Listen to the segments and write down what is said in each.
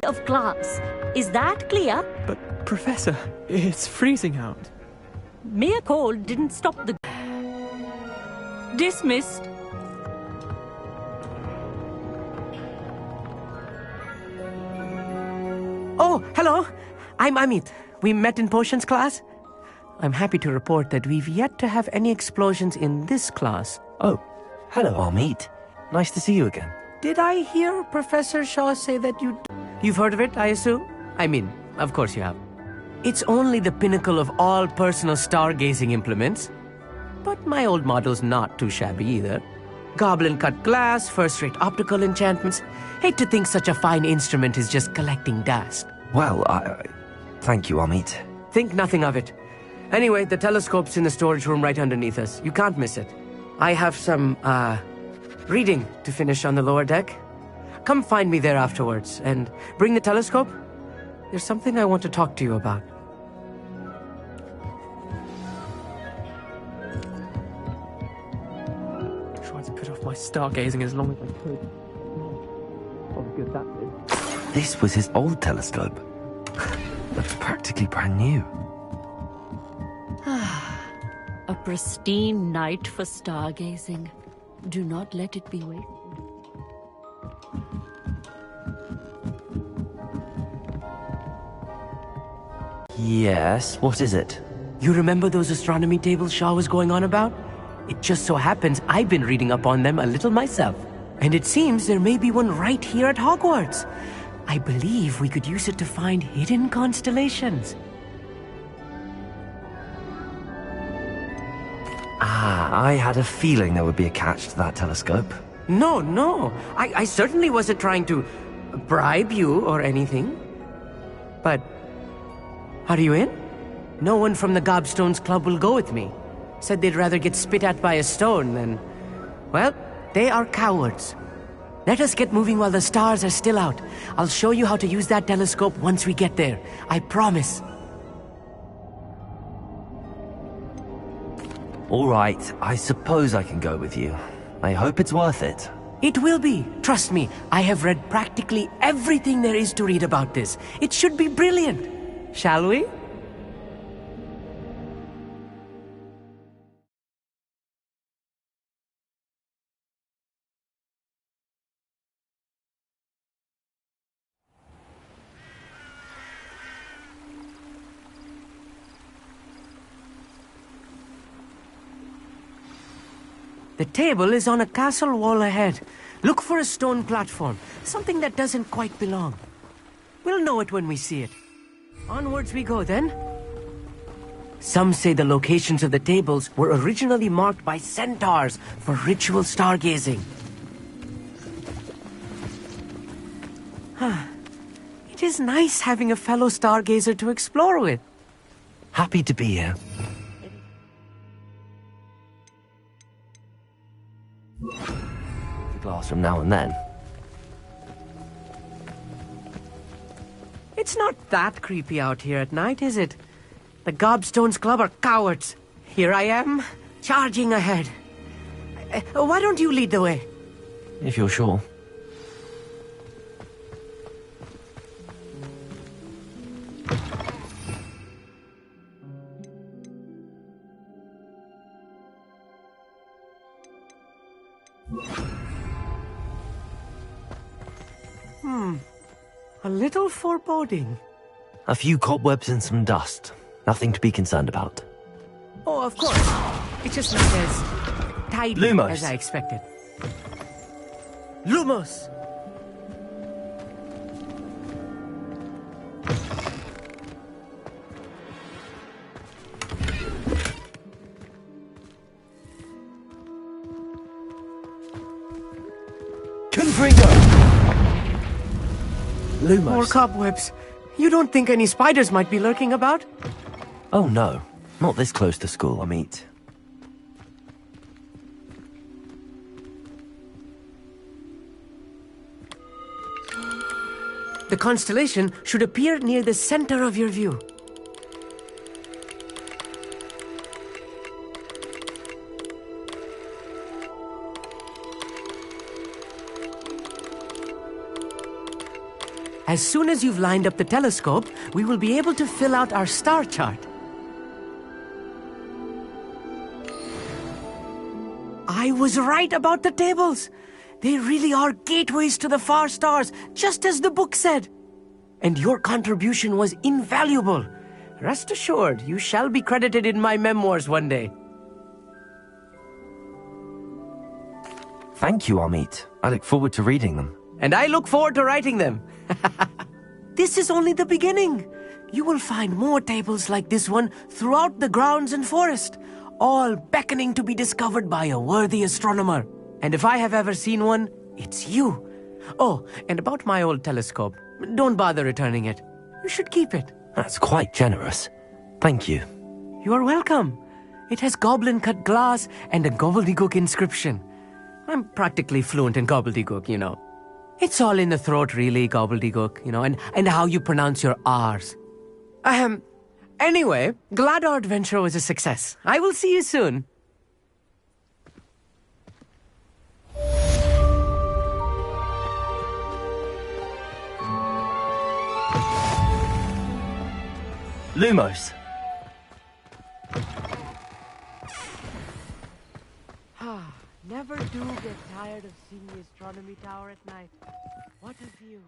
of class. Is that clear? But, Professor, it's freezing out. Mere cold didn't stop the... Dismissed. Oh, hello. I'm Amit. We met in potions class. I'm happy to report that we've yet to have any explosions in this class. Oh, hello, Amit. Nice to see you again. Did I hear Professor Shaw say that you've heard of it, I assume? I mean, of course you have. It's only the pinnacle of all personal stargazing implements. But my old model's not too shabby either. Goblin-cut glass, first-rate optical enchantments. Hate to think such a fine instrument is just collecting dust. Well, thank you, Amit. Think nothing of it. Anyway, the telescope's in the storage room right underneath us. You can't miss it. I have some, reading to finish on the lower deck. Come find me there afterwards, and bring the telescope. There's something I want to talk to you about. Tried to put off my stargazing as long as I could. How good that is. This was his old telescope. Looks practically brand new. A pristine night for stargazing. Do not let it be wasted. Yes, what is it? You remember those astronomy tables Shaw was going on about? It just so happens I've been reading up on them a little myself. And it seems there may be one right here at Hogwarts. I believe we could use it to find hidden constellations. I had a feeling there would be a catch to that telescope. No. I certainly wasn't trying to bribe you or anything. But, are you in? No one from the Gobstones Club will go with me. Said they'd rather get spit at by a stone than... Well, they are cowards. Let us get moving while the stars are still out. I'll show you how to use that telescope once we get there. I promise. All right, I suppose I can go with you. I hope it's worth it. It will be. Trust me, I have read practically everything there is to read about this. It should be brilliant. Shall we? The table is on a castle wall ahead. Look for a stone platform, something that doesn't quite belong. We'll know it when we see it. Onwards we go then. Some say the locations of the tables were originally marked by centaurs for ritual stargazing. It is nice having a fellow stargazer to explore with. Happy to be here. The glass from now and then. It's not that creepy out here at night, is it? The Gobstones Club are cowards. Here I am, charging ahead. Why don't you lead the way? If you're sure. A little foreboding. A few cobwebs and some dust. Nothing to be concerned about. Oh, of course. It's just not as tidy Lumos. as I expected. Lumos! Lumos. More cobwebs. You don't think any spiders might be lurking about? Oh no, not this close to school, Amit. The constellation should appear near the center of your view. As soon as you've lined up the telescope, we will be able to fill out our star chart. I was right about the tables. They really are gateways to the far stars, just as the book said. And your contribution was invaluable. Rest assured, you shall be credited in my memoirs one day. Thank you, Amit. I look forward to reading them. And I look forward to writing them. This is only the beginning. You will find more tables like this one throughout the grounds and forest, all beckoning to be discovered by a worthy astronomer. And if I have ever seen one, it's you. Oh, and about my old telescope, don't bother returning it. You should keep it. That's quite generous. Thank you. You are welcome. It has goblin-cut glass and a gobbledygook inscription. I'm practically fluent in gobbledygook, you know. It's all in the throat, really, gobbledygook, you know, and how you pronounce your R's. Anyway, glad our adventure was a success. I will see you soon. Lumos. Never do get tired of seeing the astronomy tower at night. What a view.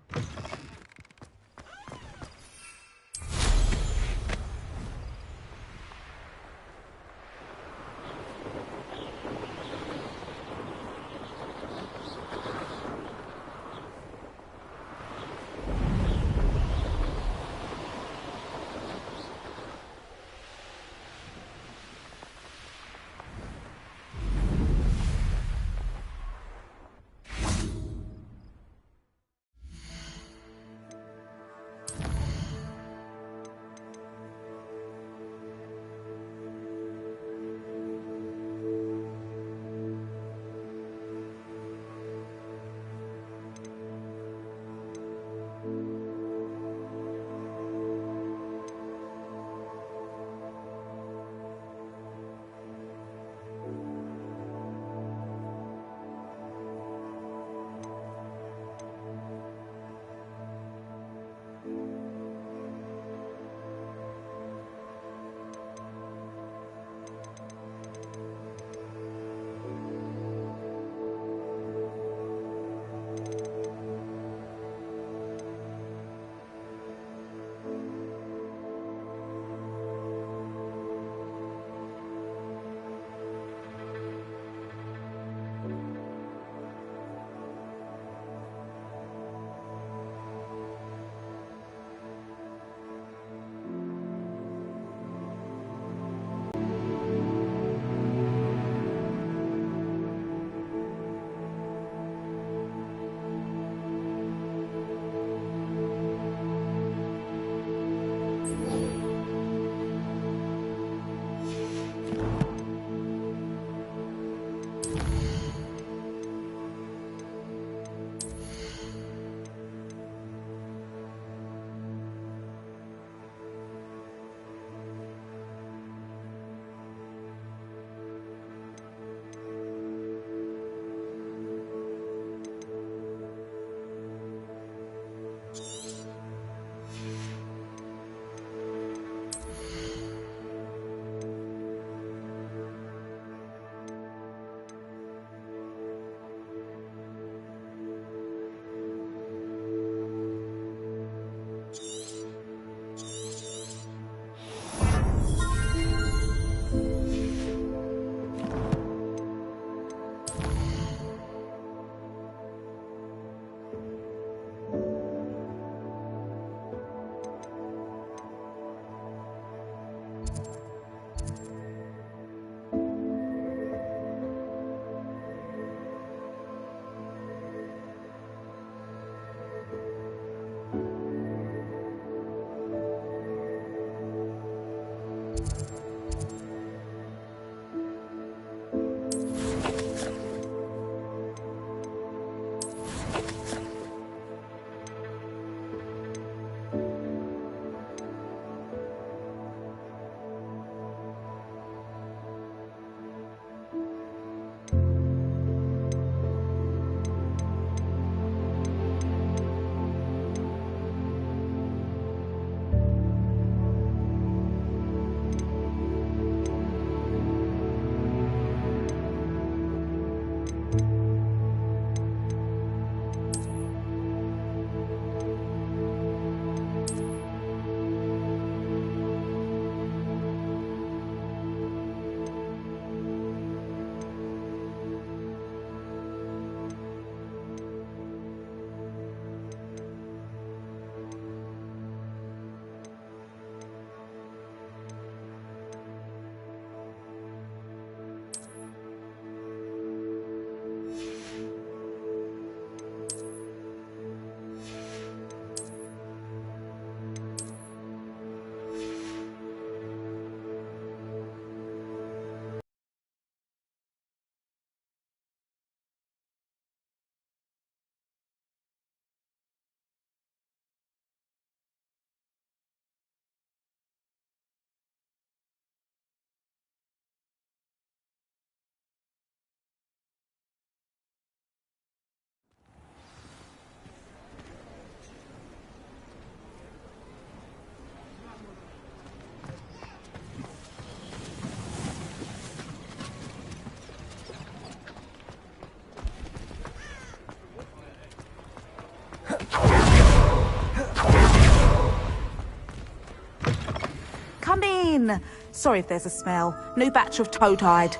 fine. Sorry if there's a smell. New batch of toad-hide.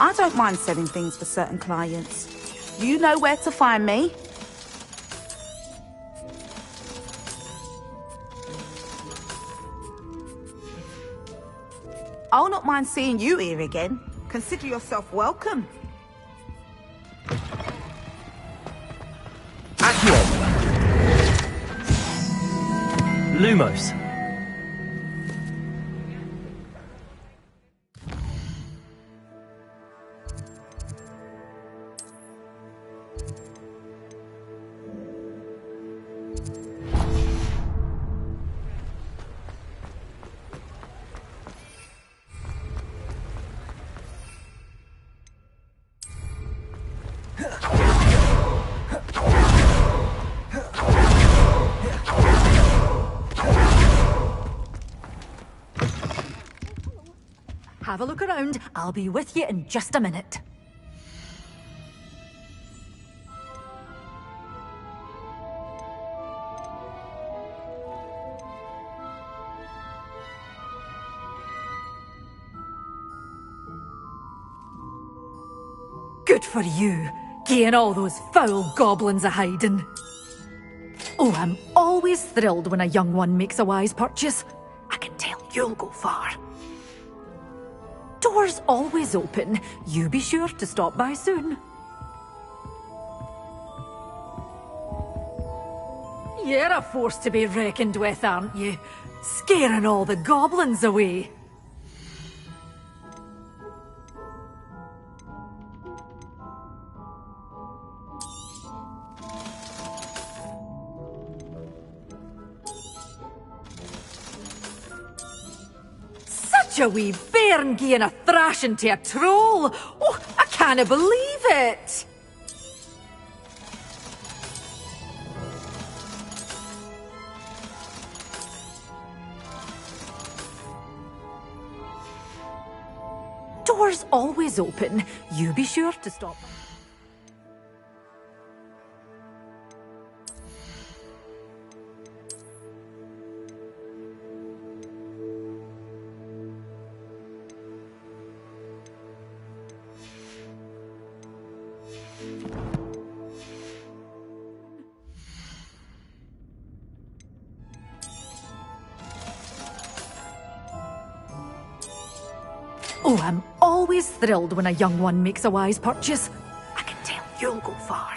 I don't mind selling things for certain clients. You know where to find me. I'll not mind seeing you here again. Consider yourself welcome. Lumos. Have a look around. I'll be with you in just a minute. Good for you, getting all those foul goblins a-hiding. Oh, I'm always thrilled when a young one makes a wise purchase. I can tell you'll go far. Doors always open. You be sure to stop by soon. You're a force to be reckoned with, aren't you? Scaring all the goblins away. Such a wee bairn gieing a thrashing to a troll! Oh, I can't believe it! Doors always open. You be sure to stop. Oh, I'm always thrilled when a young one makes a wise purchase. I can tell you'll go far.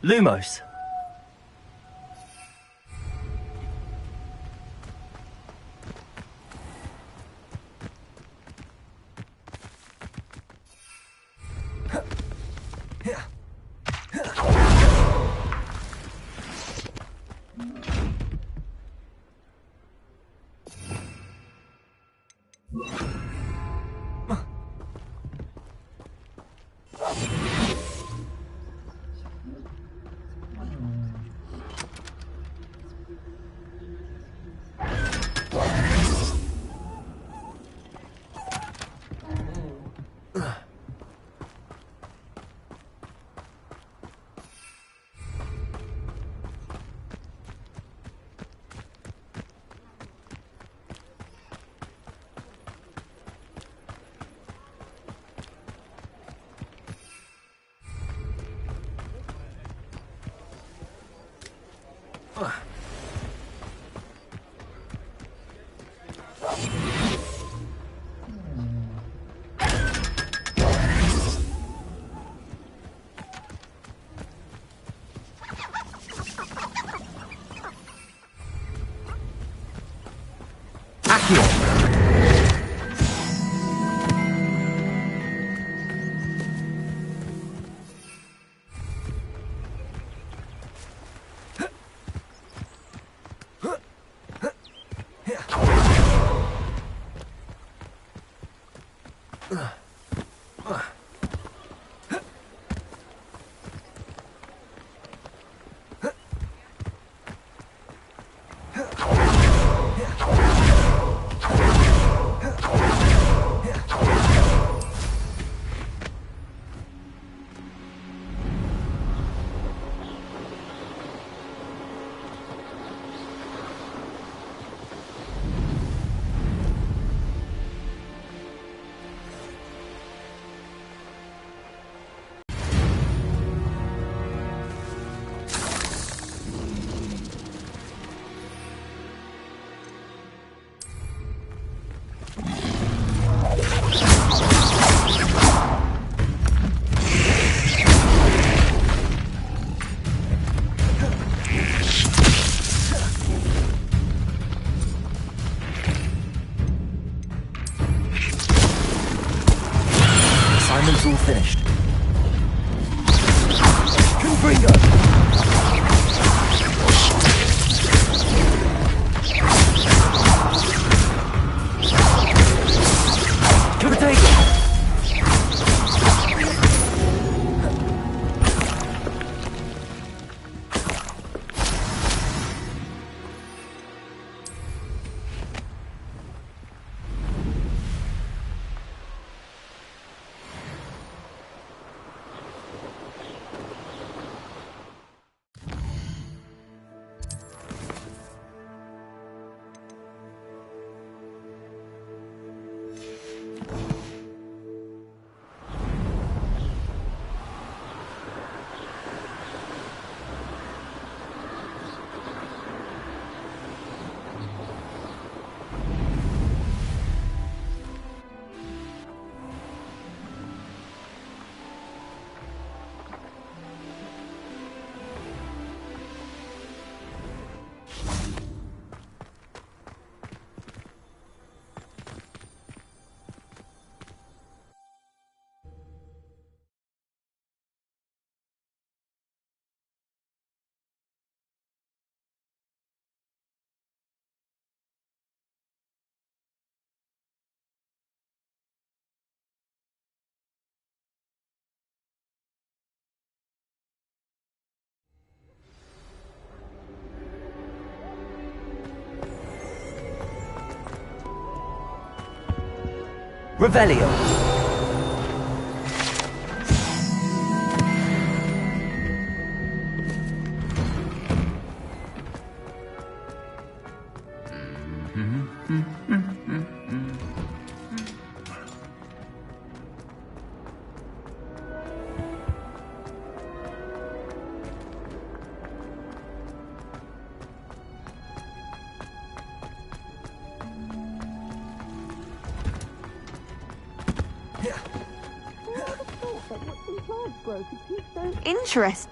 Lumos. Assignment's all finished. Confringo! Revelio. Interest.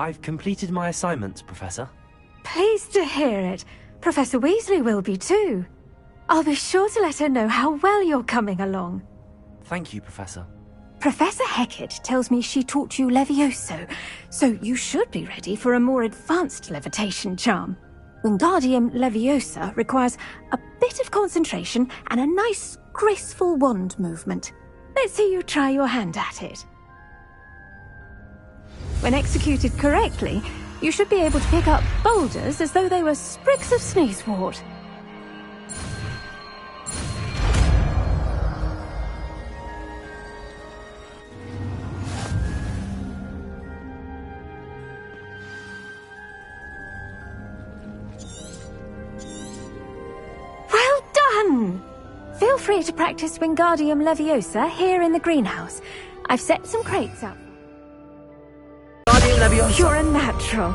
I've completed my assignment, Professor. Pleased to hear it. Professor Weasley will be too. I'll be sure to let her know how well you're coming along. Thank you, Professor. Professor Hecat tells me she taught you Levioso, so you should be ready for a more advanced levitation charm. Wingardium Leviosa requires a bit of concentration and a nice, graceful wand movement. Let's see you try your hand at it. When executed correctly, you should be able to pick up boulders as though they were sprigs of sneezewort. Well done! Feel free to practice Wingardium Leviosa here in the greenhouse. I've set some crates up. You're a natural.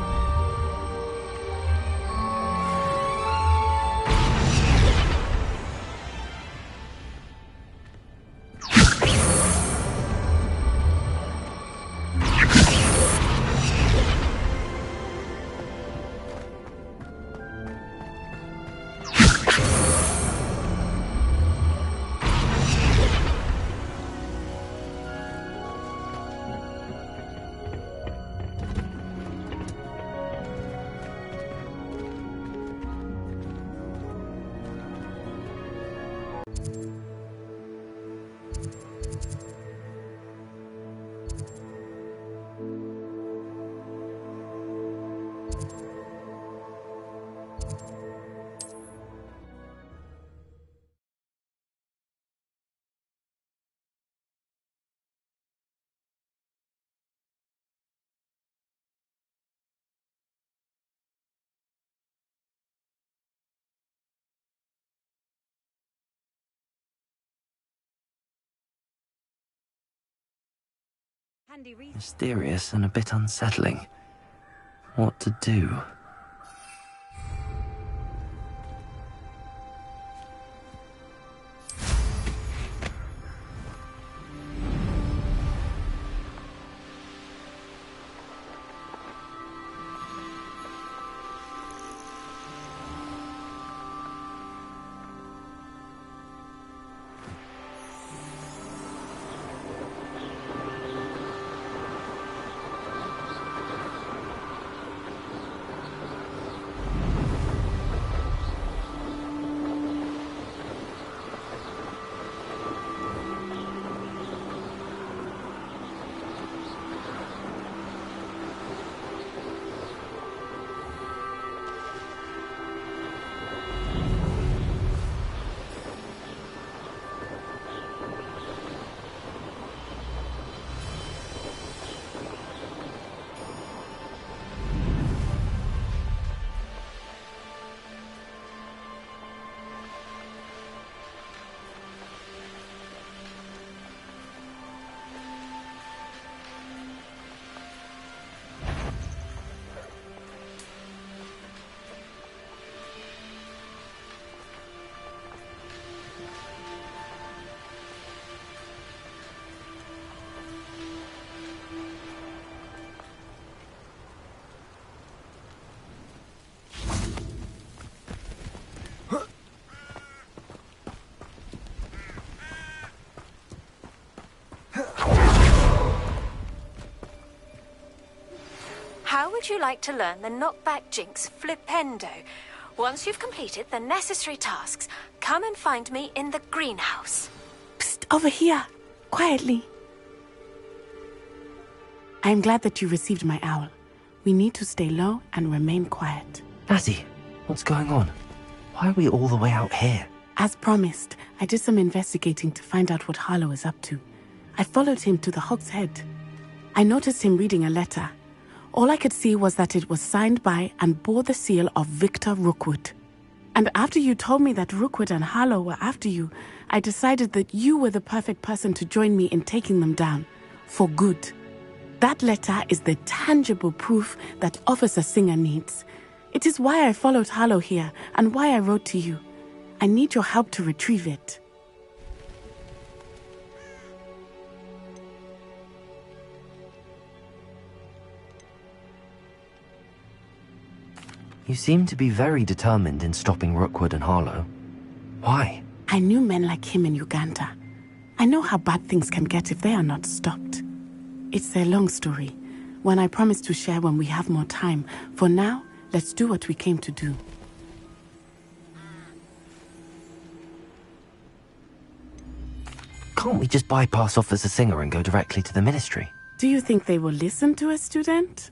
Mysterious and a bit unsettling. What to do? How would you like to learn the knockback jinx Flipendo? Once you've completed the necessary tasks, come and find me in the greenhouse. Psst, over here. Quietly. I am glad that you received my owl. We need to stay low and remain quiet. Nazzy, what's going on? Why are we all the way out here? As promised, I did some investigating to find out what Harlow is up to. I followed him to the Hog's Head. I noticed him reading a letter. All I could see was that it was signed by and bore the seal of Victor Rookwood. And after you told me that Rookwood and Harlow were after you, I decided that you were the perfect person to join me in taking them down. For good. That letter is the tangible proof that Officer Singer needs. It is why I followed Harlow here and why I wrote to you. I need your help to retrieve it. You seem to be very determined in stopping Rookwood and Harlow. Why? I knew men like him in Uganda. I know how bad things can get if they are not stopped. It's a long story, one I promise to share when we have more time. For now, let's do what we came to do. Can't we just bypass Officer Singer and go directly to the Ministry? Do you think they will listen to a student?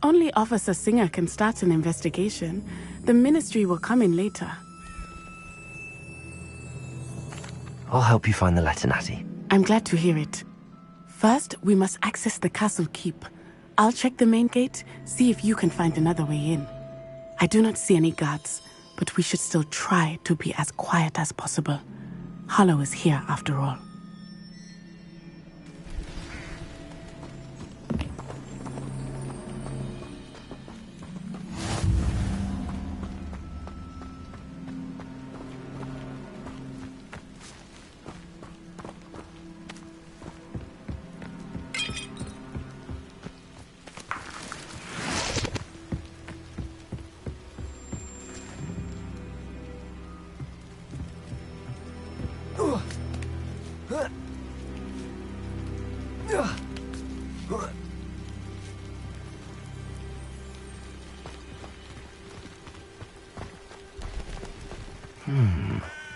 Only Officer Singer can start an investigation. The Ministry will come in later. I'll help you find the letter, Natty. I'm glad to hear it. First, we must access the castle keep. I'll check the main gate, see if you can find another way in. I do not see any guards, but we should still try to be as quiet as possible. Harlow is here after all.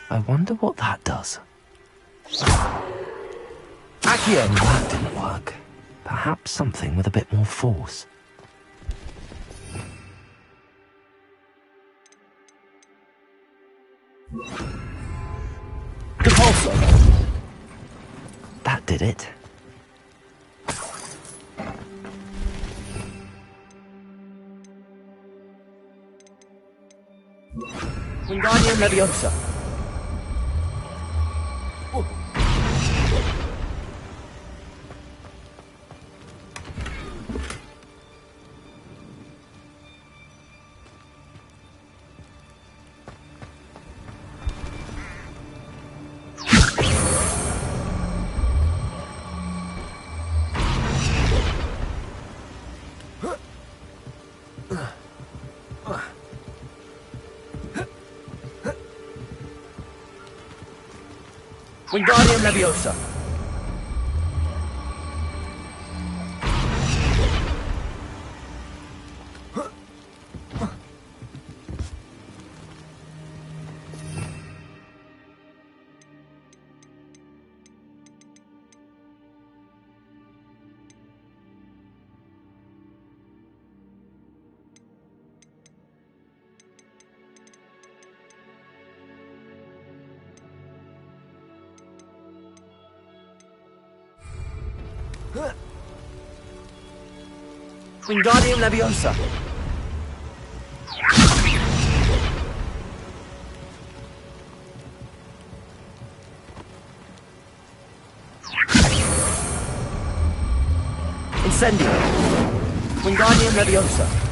I wonder what that does. Accio! That didn't work. Perhaps something with a bit more force. Depulso! That did it. Wingardium Leviosa. Wingardium Leviosa. Wingardium Leviosa. Incendio. Wingardium Leviosa.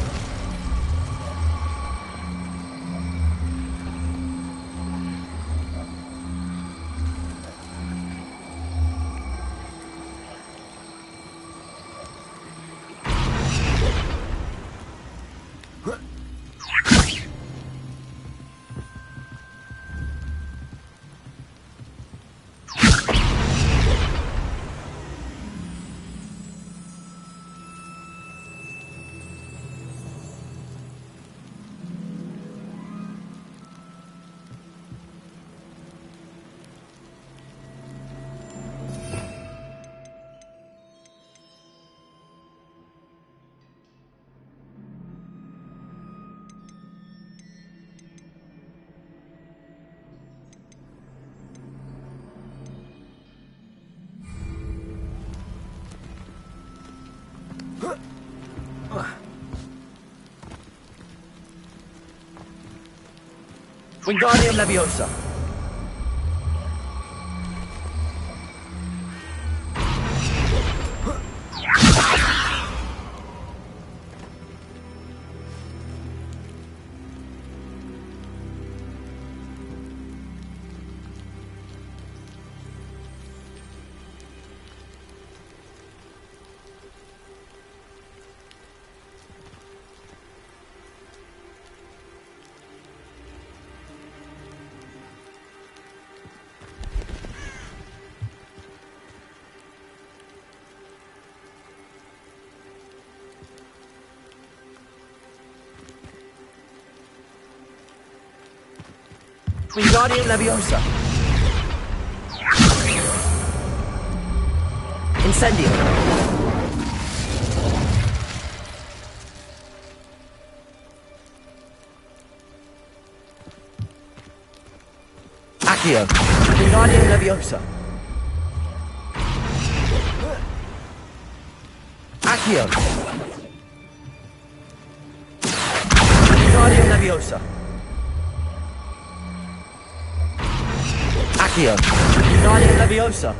Wingardium Leviosa. Wingardium Leviosa. Incendio. Accio. Wingardium Leviosa. Accio. Wingardium Leviosa. Accio. Wingardium Leviosa.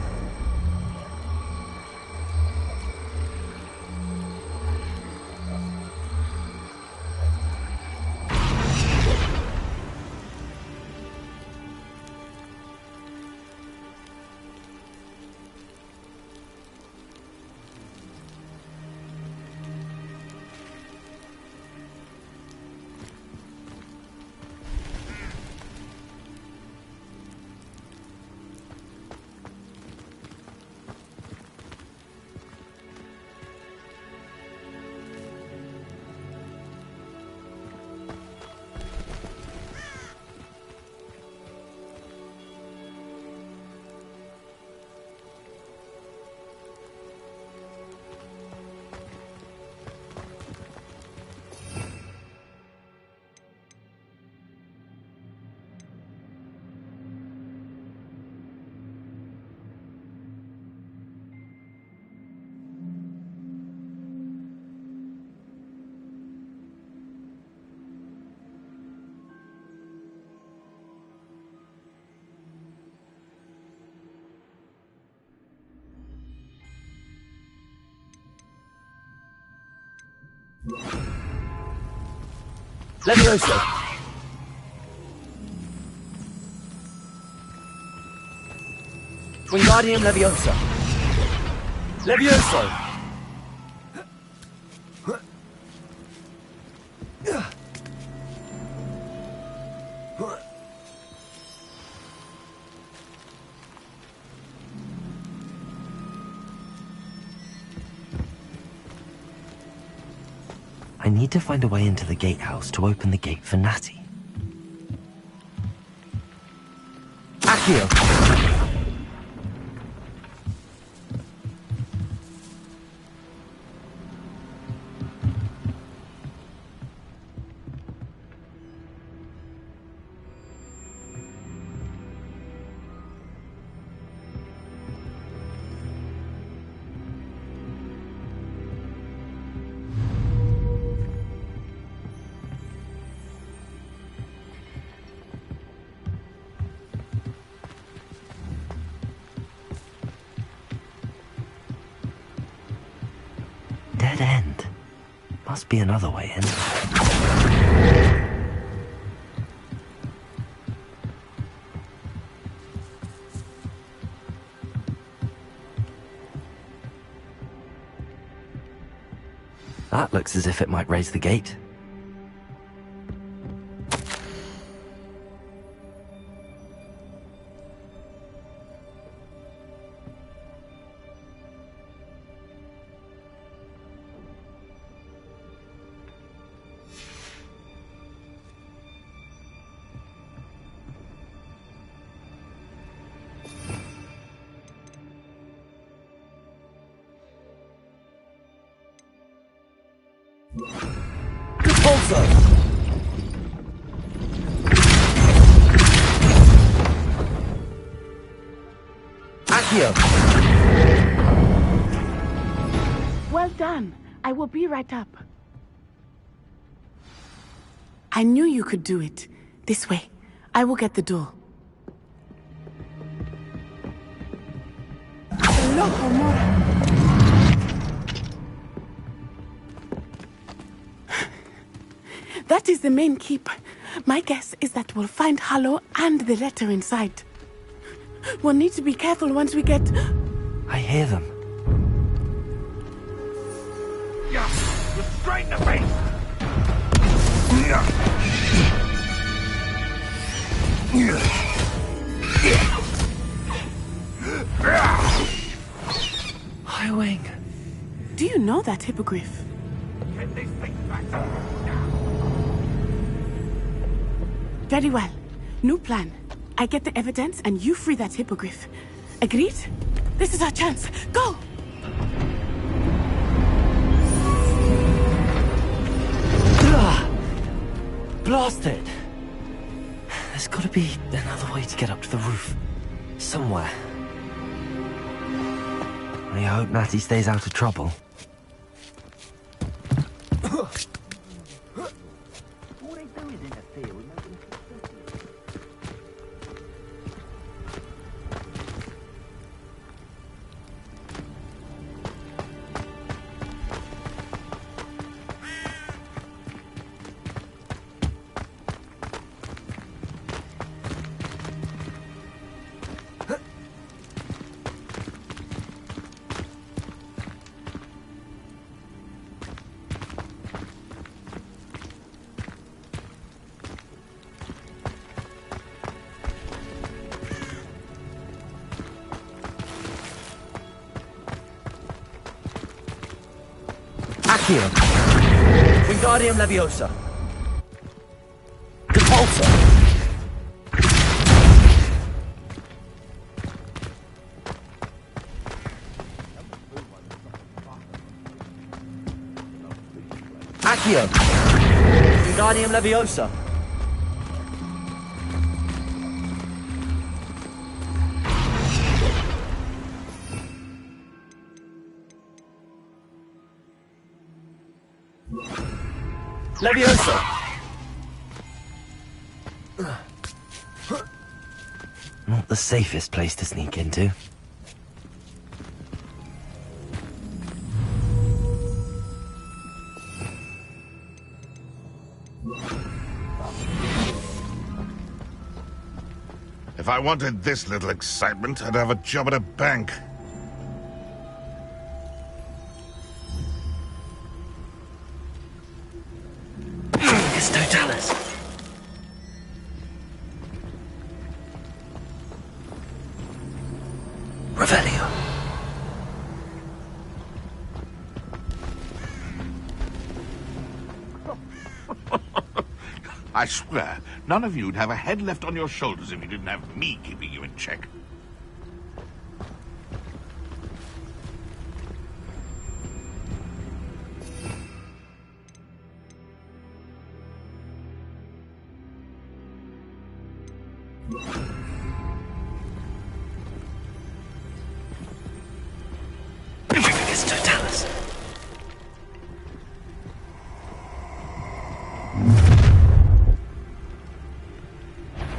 Leviosa. Wingardium Leviosa. Leviosa. I need to find a way into the gatehouse to open the gate for Natty. Accio. Dead end. Must be another way in. That looks as if it might raise the gate. Repulsor. Accio. Well done. I will be right up. I knew you could do it. This way. I will get the door. Loco, Mora. That is the main keep. My guess is that we'll find Harlow and the letter inside. We'll need to be careful once we get... I hear them. Yeah, straight in the face. Highwing. Do you know that hippogriff? Get this thing back to Very well. New plan. I get the evidence and you free that hippogriff. Agreed? This is our chance. Go! Blasted! There's gotta be another way to get up to the roof. Somewhere. I hope Natty stays out of trouble. Accio. Wingardium Leviosa. Repulsor. Accio. Wingardium Leviosa. Leviosa! Not the safest place to sneak into. If I wanted this little excitement, I'd have a job at a bank. Totalis. Revelio. I swear, none of you'd have a head left on your shoulders if you didn't have me keeping you in check. Totalis.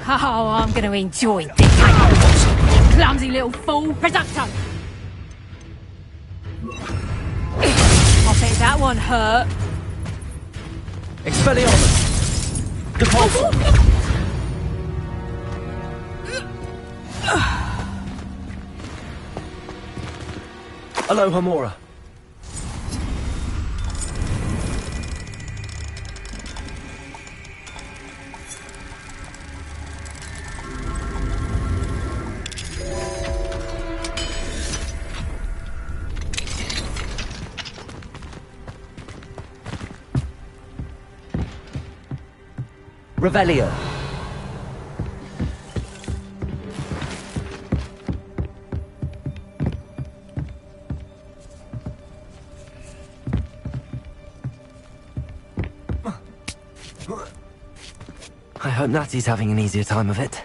Oh, I'm going to enjoy this. Clumsy little fool. Reducto. I bet that one hurt. Expelliarmus. Repulsor. Aloha Mora. Revelio. I hope Natty's having an easier time of it.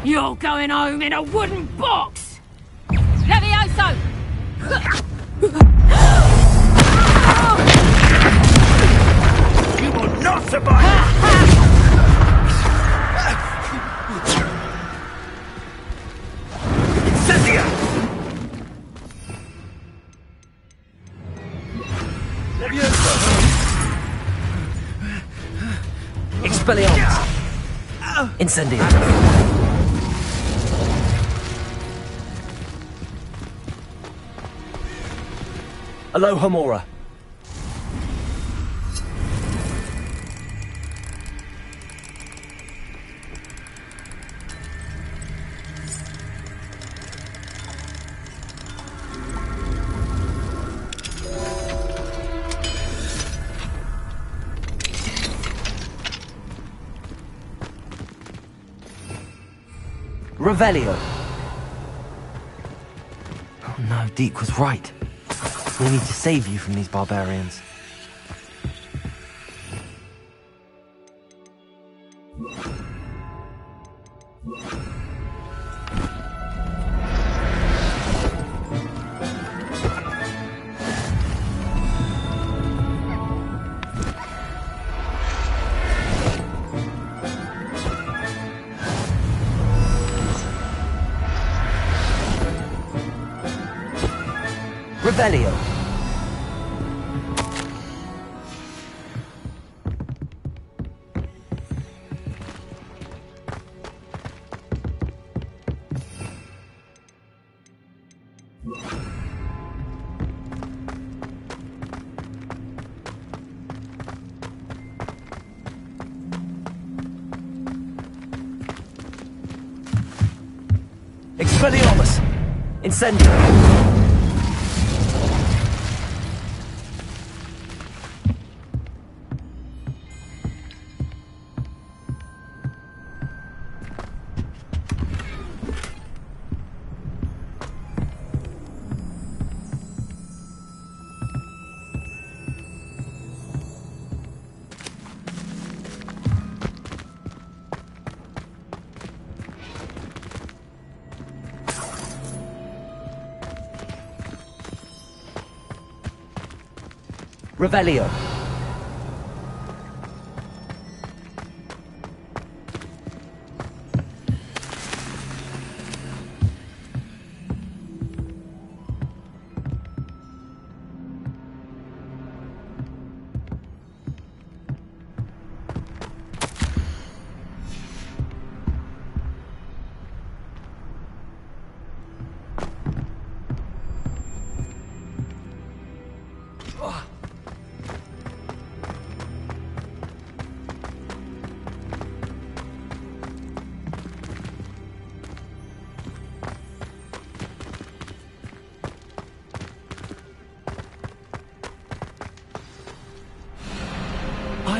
You're going home in a wooden box! Levioso! You will not survive! Incendia! Expelliarmus. Incendia. Aloha Mora. Revelio. Oh no, Deke was right. We need to save you from these barbarians. Revelio. Expelliarmus! Incendio! Revelio.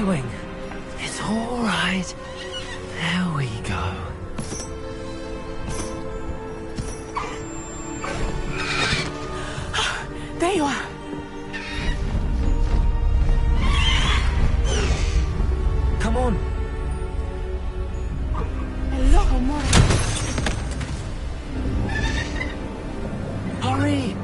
Wing. It's all right. There we go. There you are. Come on. Hello, Mora. Hurry.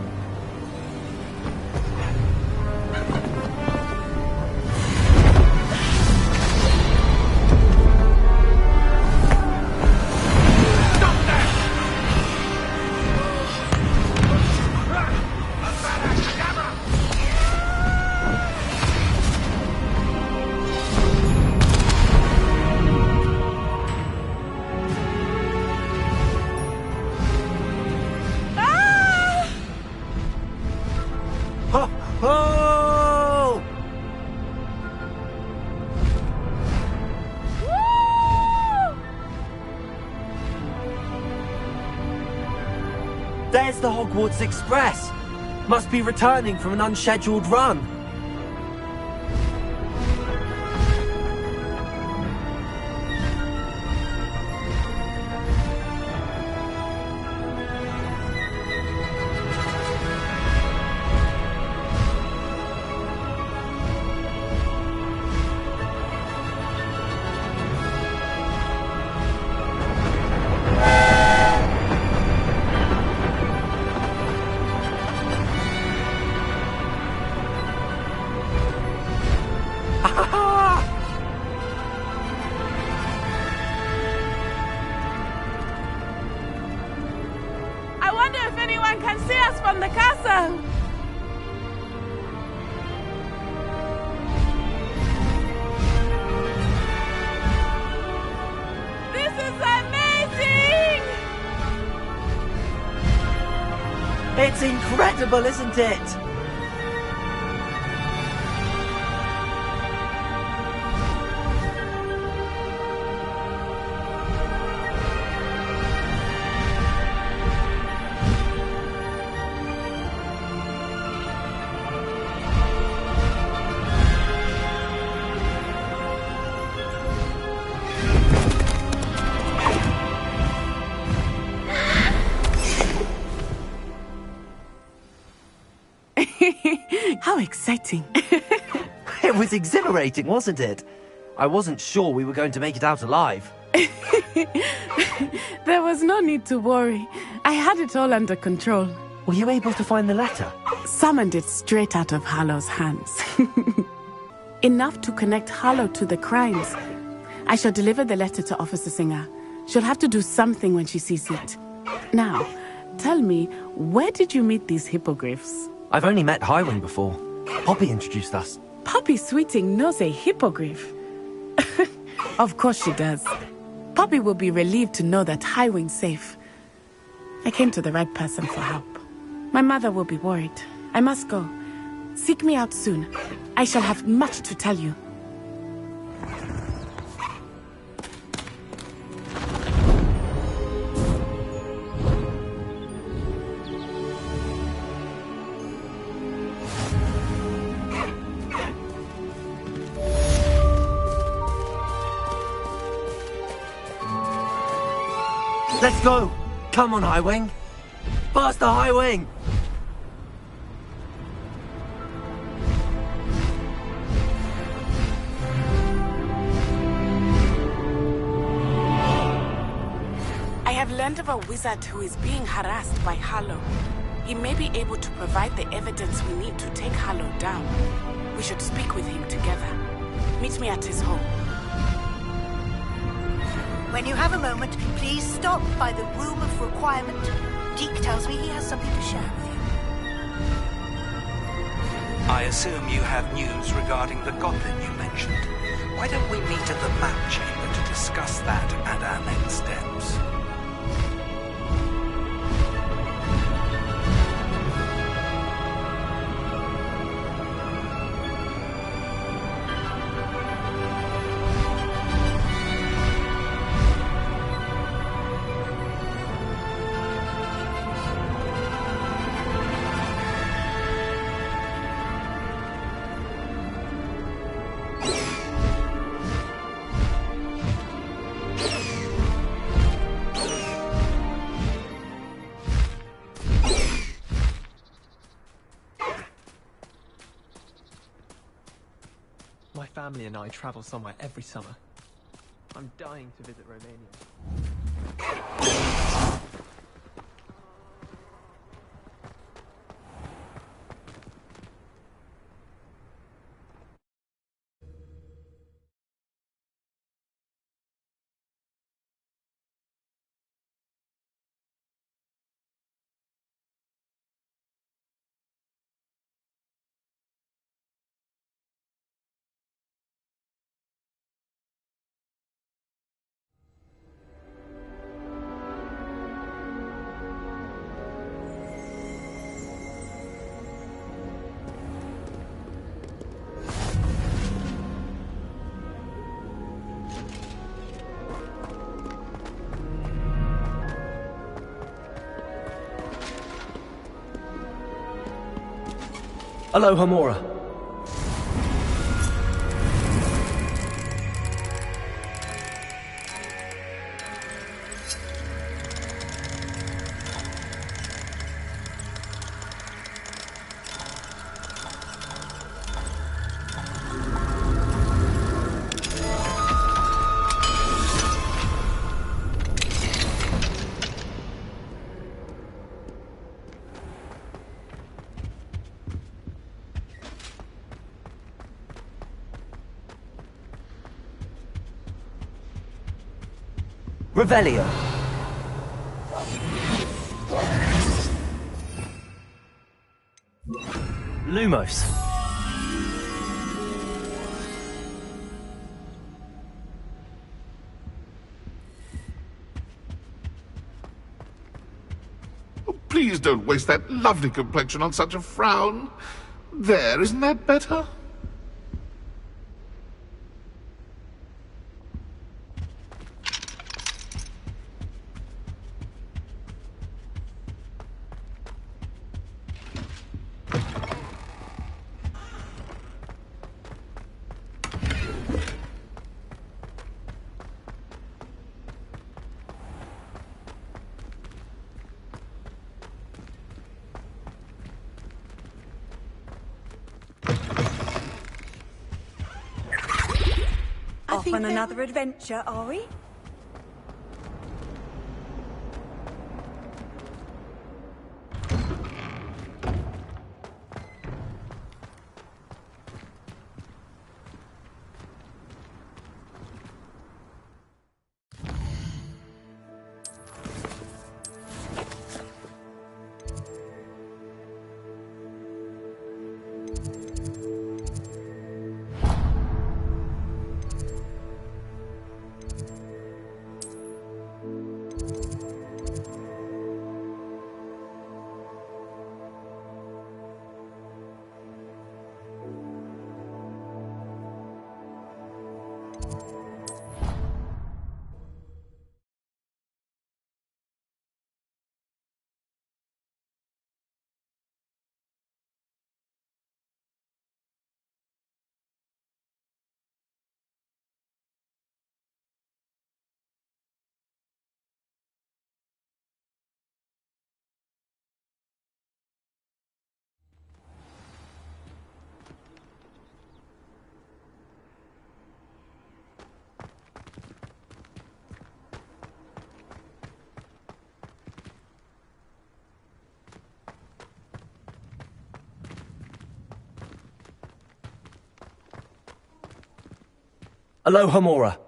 There's the Hogwarts Express! Must be returning from an unscheduled run. From the castle! This is amazing! It's incredible, isn't it? exciting. It was exhilarating, wasn't it? I wasn't sure we were going to make it out alive. There was no need to worry. I had it all under control. Were you able to find the letter? Summoned it straight out of Harlow's hands. Enough to connect Harlow to the crimes. I shall deliver the letter to Officer Singer. She'll have to do something when she sees it. Now, tell me, where did you meet these hippogriffs? I've only met Highwing before. Poppy introduced us. Poppy Sweeting knows a hippogriff. Of course she does. Poppy will be relieved to know that Highwing's safe. I came to the right person for help. My mother will be worried. I must go. Seek me out soon. I shall have much to tell you. Let's go! Come on, Highwing! Faster, Highwing! I have learned of a wizard who is being harassed by Harlow. He may be able to provide the evidence we need to take Harlow down. We should speak with him together. Meet me at his home. When you have a moment, please stop by the Room of Requirement. Deke tells me he has something to share with you. I assume you have news regarding the goblin you mentioned. Why don't we meet at the map chamber to discuss that and our next steps? My family and I travel somewhere every summer. I'm dying to visit Romania. Hello, Hamora. Revelio. Lumos. Oh, please don't waste that lovely complexion on such a frown. There, isn't that better? Off on another adventure, are we? Aloha, Mora.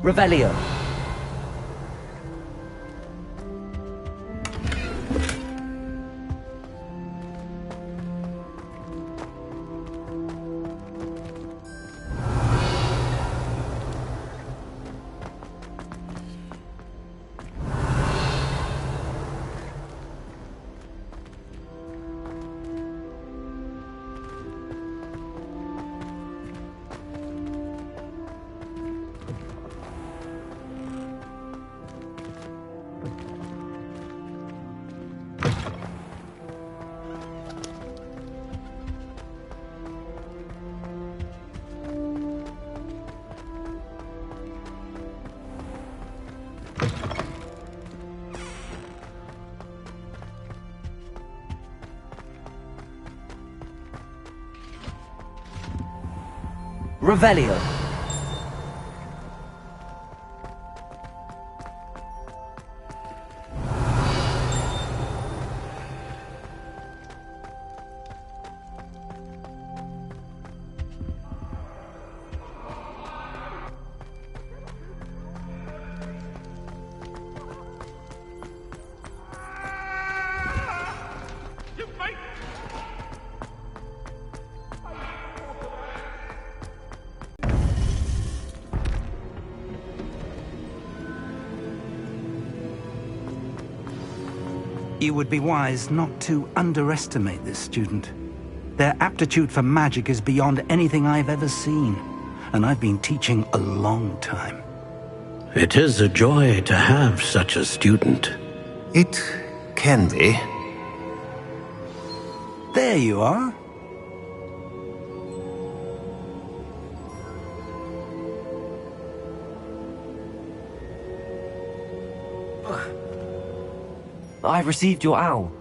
Revelio. Revelio. You would be wise not to underestimate this student. Their aptitude for magic is beyond anything I've ever seen, and I've been teaching a long time. It is a joy to have such a student. It can be. There you are. I received your owl.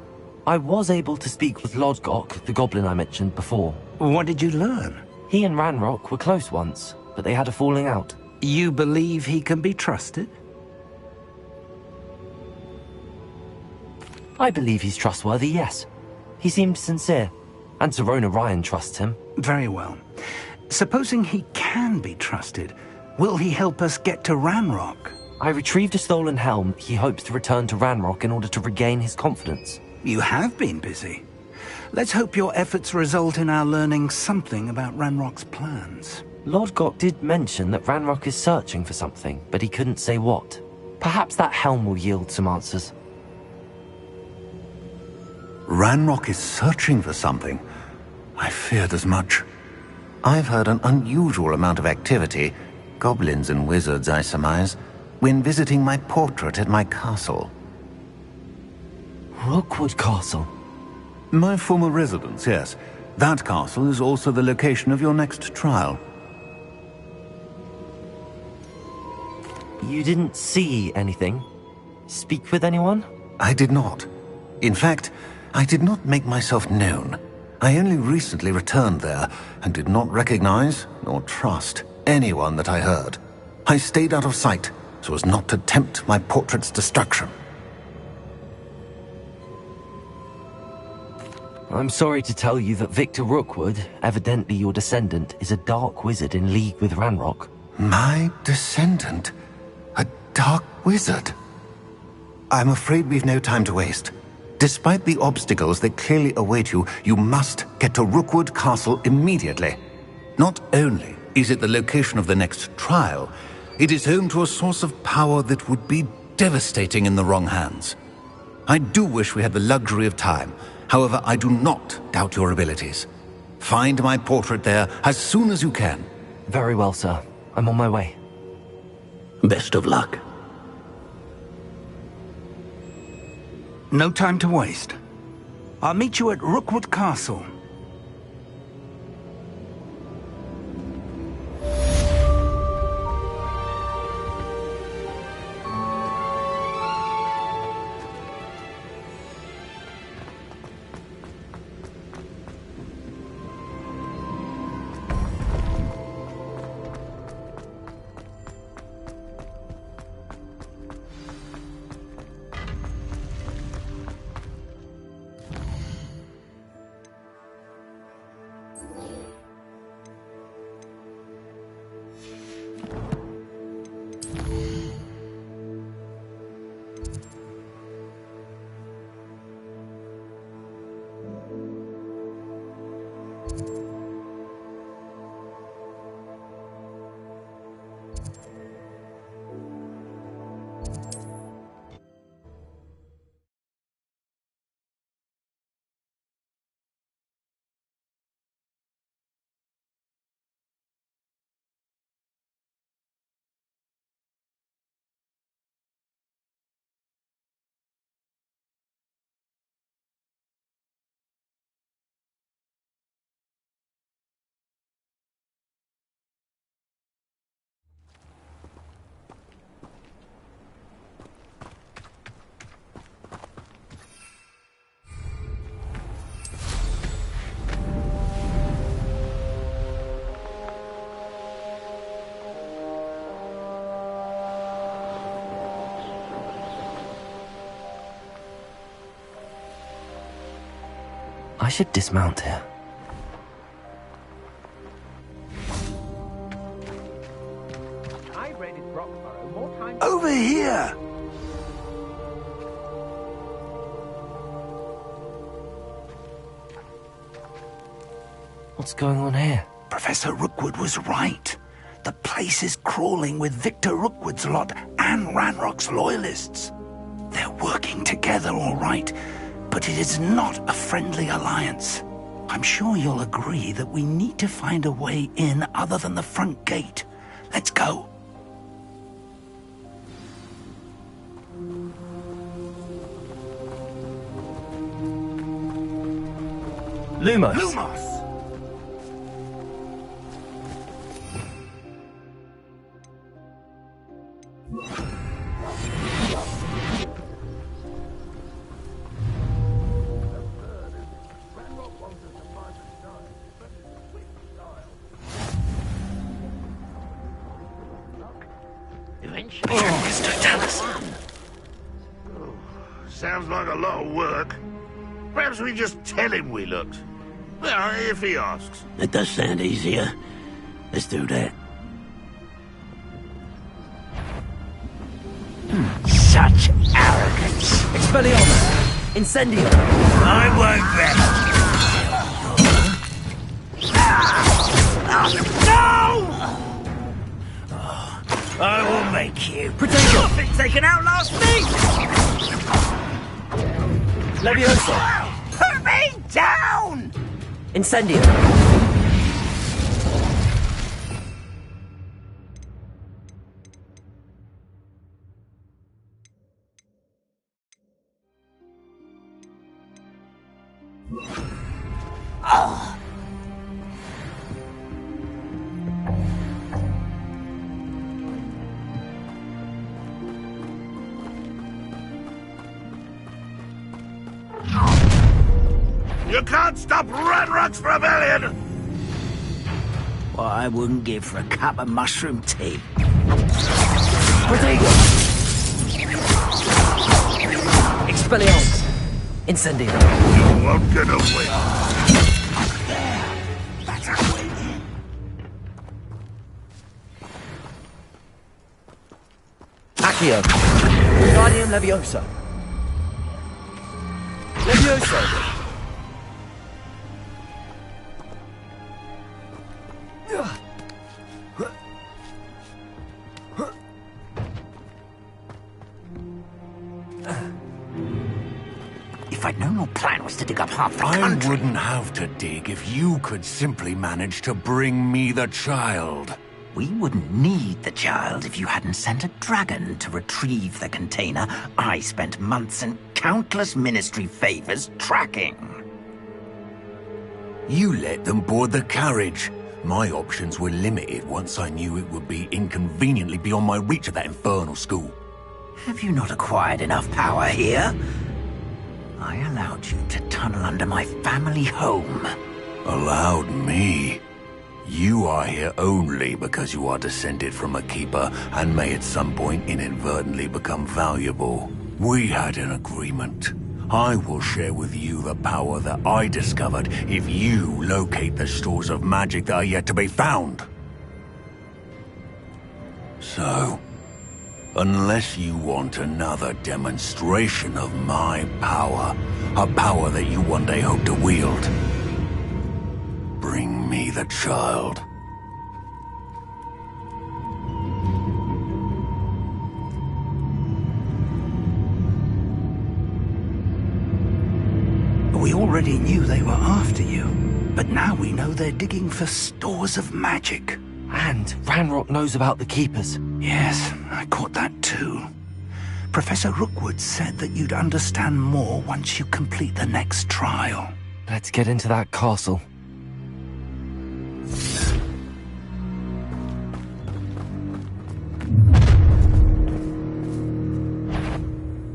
I was able to speak with Lodgok, the goblin I mentioned before. What did you learn? He and Ranrock were close once, but they had a falling out. You believe he can be trusted? I believe he's trustworthy, yes. He seemed sincere, and Serona Ryan trusts him. Very well. Supposing he can be trusted, will he help us get to Ranrock? I retrieved a stolen helm he hopes to return to Ranrock in order to regain his confidence. You have been busy. Let's hope your efforts result in our learning something about Ranrock's plans. Lord Gok did mention that Ranrock is searching for something, but he couldn't say what. Perhaps that helm will yield some answers. Ranrock is searching for something. I feared as much. I've heard an unusual amount of activity, goblins and wizards, I surmise, when visiting my portrait at my castle. Rookwood Castle? My former residence, yes. That castle is also the location of your next trial. You didn't see anything? Speak with anyone? I did not. In fact, I did not make myself known. I only recently returned there, and did not recognize, nor trust, anyone that I heard. I stayed out of sight, so as not to tempt my portrait's destruction. I'm sorry to tell you that Victor Rookwood, evidently your descendant, is a dark wizard in league with Ranrock. My descendant? A dark wizard? I'm afraid we've no time to waste. Despite the obstacles that clearly await you, you must get to Rookwood Castle immediately. Not only is it the location of the next trial, it is home to a source of power that would be devastating in the wrong hands. I do wish we had the luxury of time. However, I do not doubt your abilities. Find my portrait there as soon as you can. Very well, sir. I'm on my way. Best of luck. No time to waste. I'll meet you at Rookwood Castle. I should dismount here. I raided Roxborough more times. Over here! What's going on here? Professor Rookwood was right. The place is crawling with Victor Rookwood's lot and Ranrock's loyalists. They're working together, all right, but it is not a friendly alliance. I'm sure you'll agree that we need to find a way in other than the front gate. Let's go. Lumos! Lumos! Sounds like a lot of work. Perhaps we just tell him we looked. Well, if he asks. It does sound easier. Let's do that. Such arrogance. Expelliarmus! Incendio! I won't rest. can outlast me! Leviosa! Put me down! Incendio! You can't stop Ranrock's rebellion! What I wouldn't give for a cup of mushroom tea. Protego! Expelliarmus! Incendio! You won't get away. That's our way in. Accio! Guardium Leviosa! Leviosa! If I'd known your plan was to dig up half the I country... wouldn't have to dig if you could simply manage to bring me the child. We wouldn't need the child if you hadn't sent a dragon to retrieve the container I spent months and countless ministry favors tracking. You let them board the carriage. My options were limited once I knew it would be inconveniently beyond my reach at that infernal school. Have you not acquired enough power here? I allowed you to tunnel under my family home. Allowed me? You are here only because you are descended from a keeper and may at some point inadvertently become valuable. We had an agreement. I will share with you the power that I discovered if you locate the stores of magic that are yet to be found. So, unless you want another demonstration of my power, a power that you one day hope to wield, bring me the child. We already knew they were after you, but now we know they're digging for stores of magic. And Ranrock knows about the Keepers. Yes, I caught that too. Professor Rookwood said that you'd understand more once you complete the next trial. Let's get into that castle.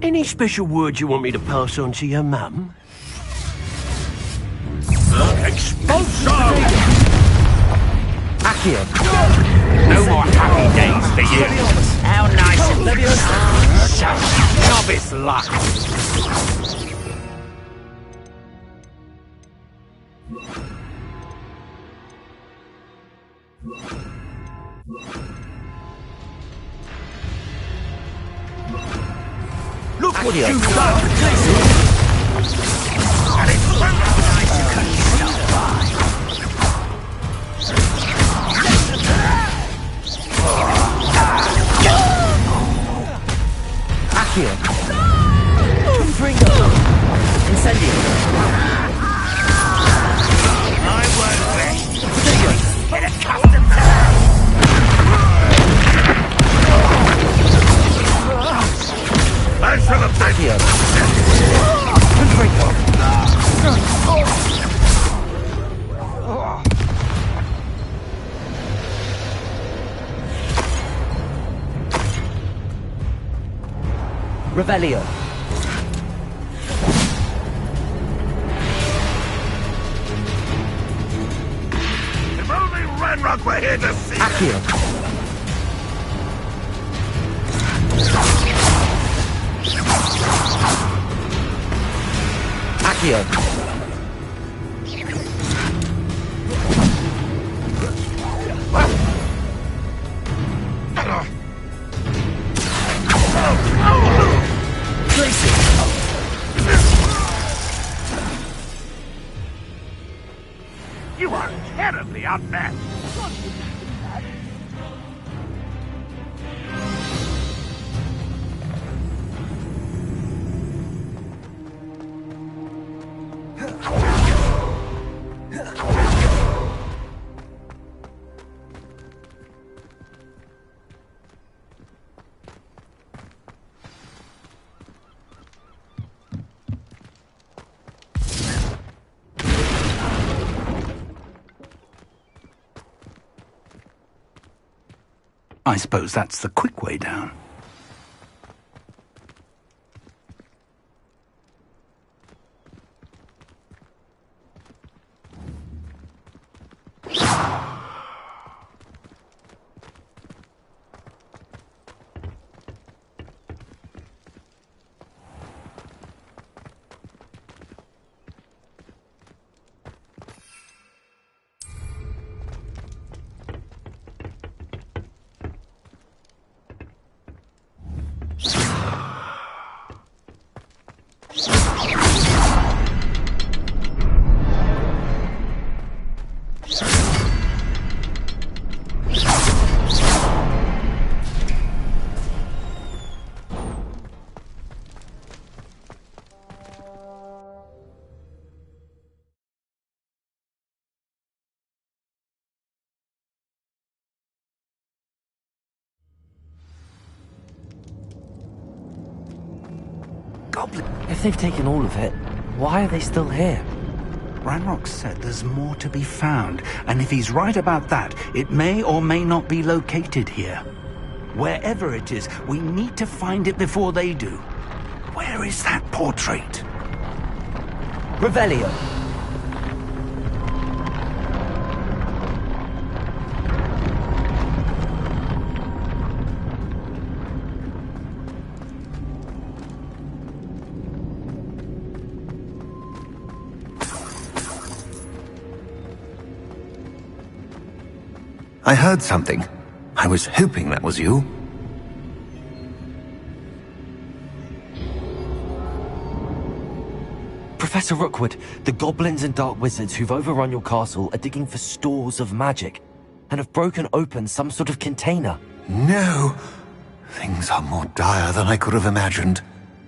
Any special words you want me to pass on to your mum? Expulsion! Accio! No more happy days for you. How nice of you. Such novice luck. Look what you've done! And it's so nice you couldn't stop by. Accio! Confringo! Incendio! I won't rest. Get accustomed to that. I shall have Accio! Confringo! Revelio! If only Ranrock were here to see Accio! Accio! You are terribly outmatched. I suppose that's the quick way down. If they've taken all of it, why are they still here? Ranrock said there's more to be found, and if he's right about that, it may or may not be located here. Wherever it is, we need to find it before they do. Where is that portrait? Revelio. I heard something. I was hoping that was you. Professor Rookwood, the goblins and dark wizards who've overrun your castle are digging for stores of magic and have broken open some sort of container. No! Things are more dire than I could have imagined.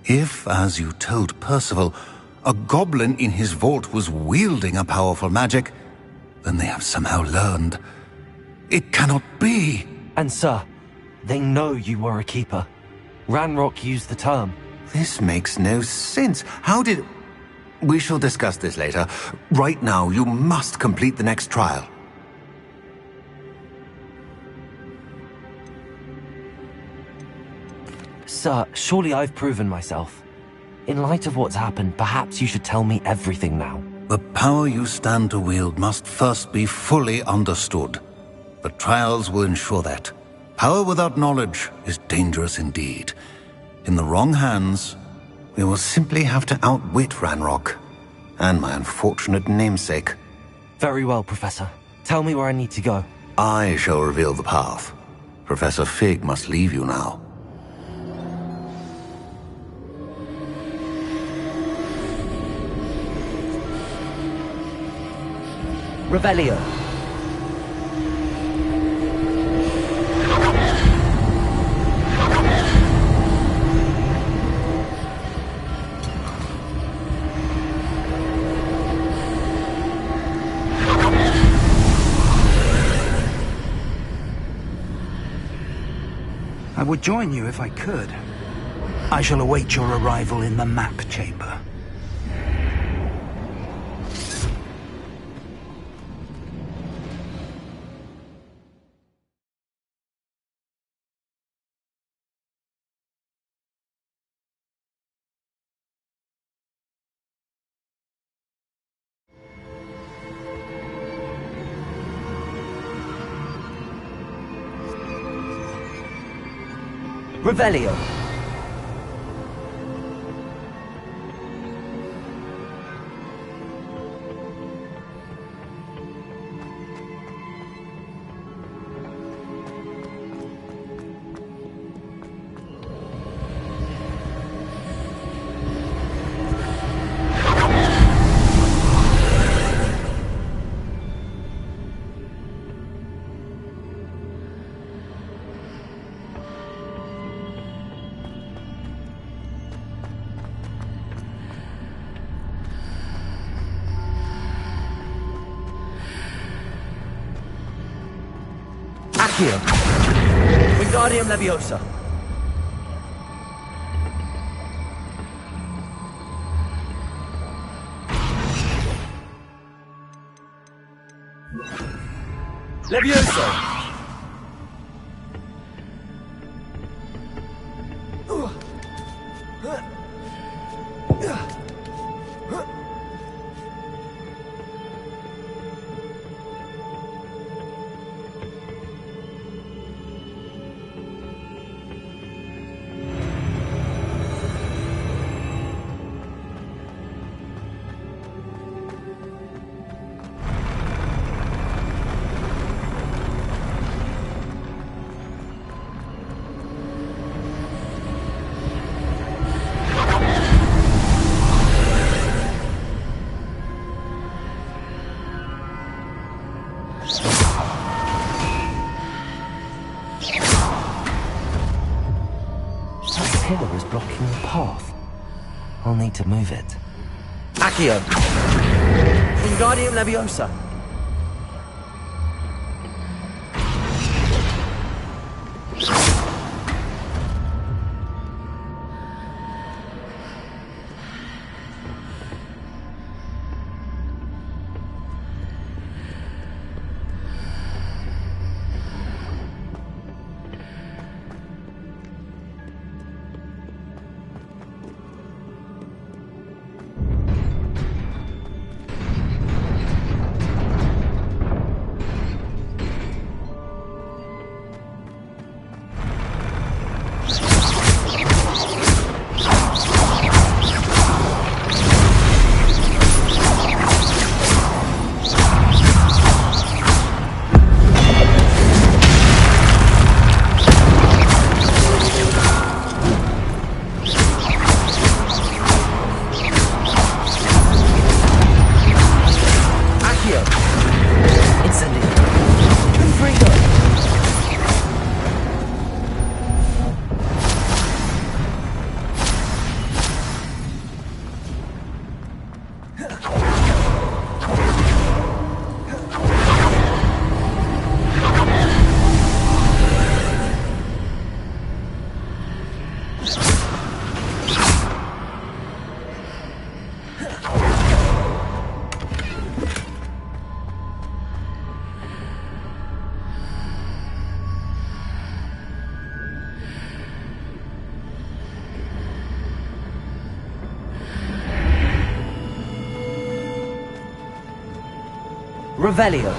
If, as you told Percival, a goblin in his vault was wielding a powerful magic, then they have somehow learned. It cannot be! And sir, they know you were a keeper. Ranrock used the term. This makes no sense. How did... We shall discuss this later. Right now, you must complete the next trial. Sir, surely I've proven myself. In light of what's happened, perhaps you should tell me everything now. The power you stand to wield must first be fully understood. The trials will ensure that. Power without knowledge is dangerous indeed. In the wrong hands, we will simply have to outwit Ranrock and my unfortunate namesake. Very well, Professor. Tell me where I need to go. I shall reveal the path. Professor Fig must leave you now. Revelio. I would join you if I could. I shall await your arrival in the map chamber. Revelio. Accio. Wingardium Leviosa. Leviosa. pillar is blocking the path. I'll need to move it. Accio! Wingardium Leviosa! Revelio.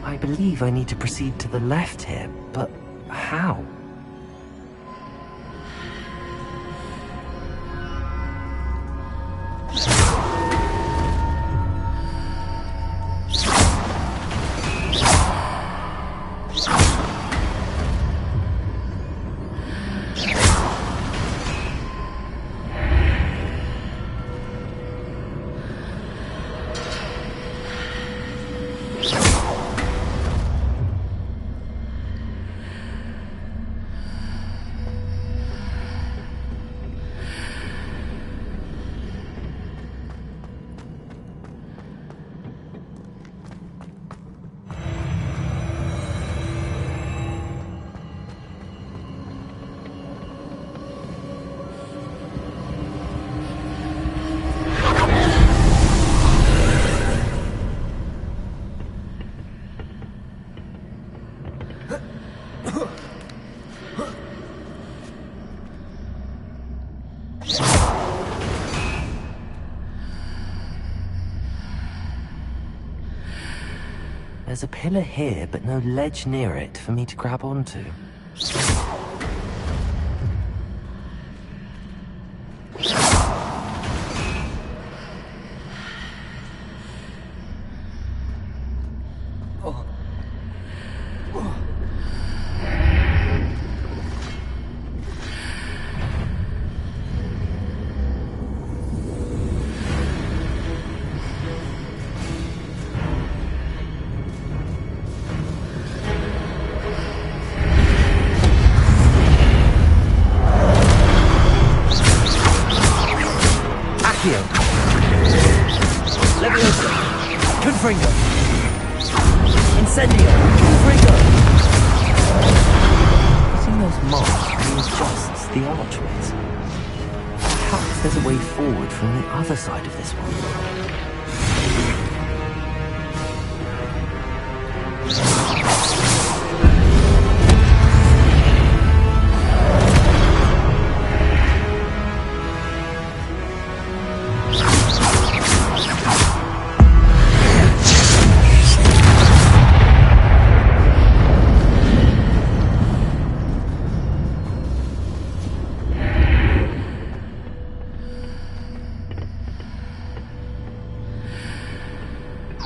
I believe I need to proceed to the left here, but how? There's a pillar here, but no ledge near it for me to grab onto. Leviosa! Confringo! Incendio! Confringo! Hitting those marks readjusts the archways. Perhaps there's a way forward from the other side of this one.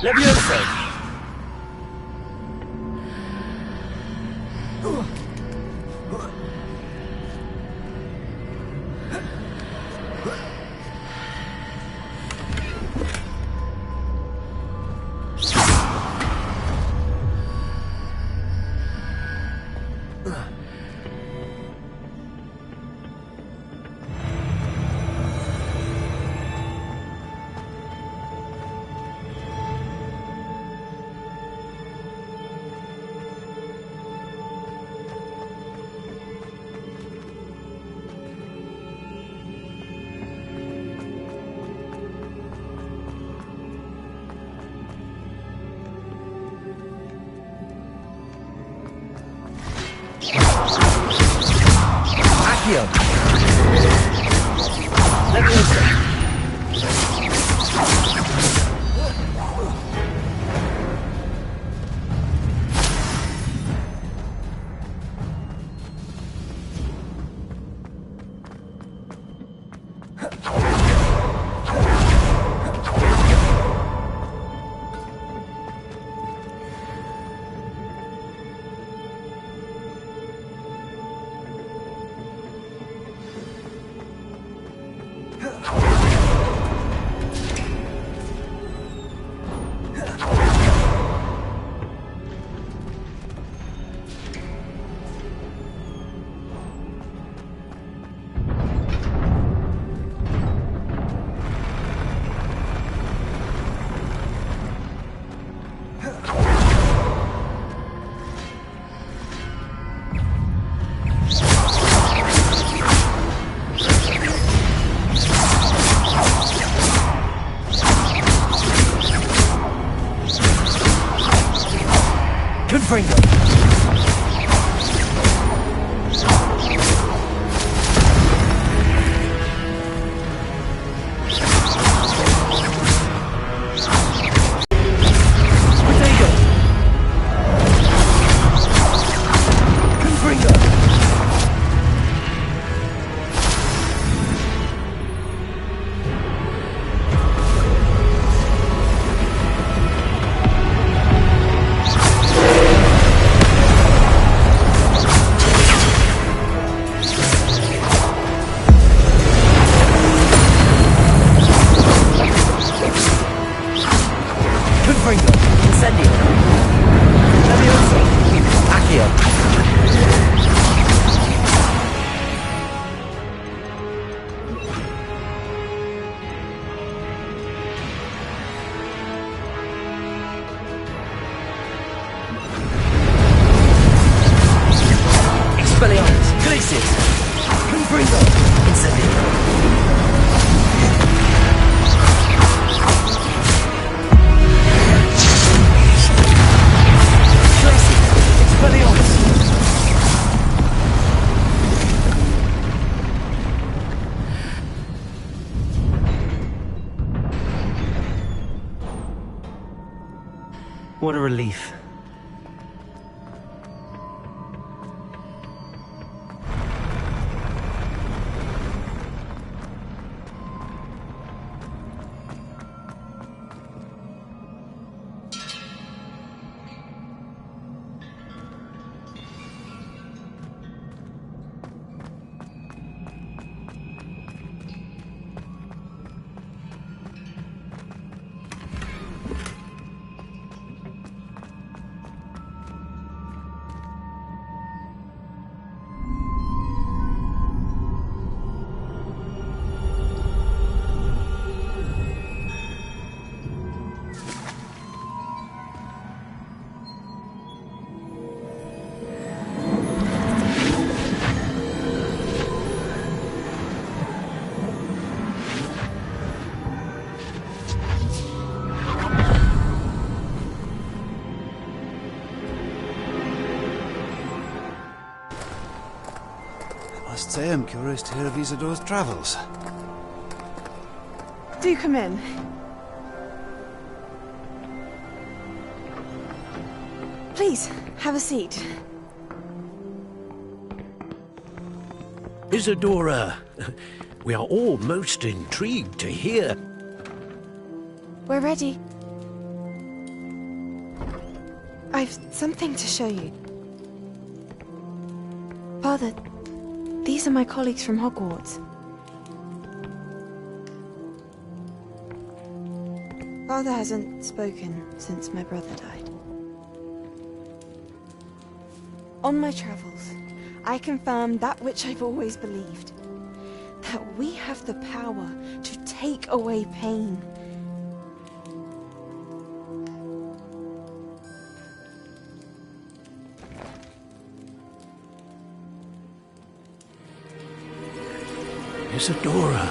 Leviosa! Accio! Leviosa! Confringo! What a relief. I must say I'm curious to hear of Isidore's travels. Do come in. Please, have a seat. Isadora, we are all most intrigued to hear. We're ready. I've something to show you. Father, these are my colleagues from Hogwarts. Father hasn't spoken since my brother died. On my travels, I confirmed that which I've always believed. That we have the power to take away pain. Isadora.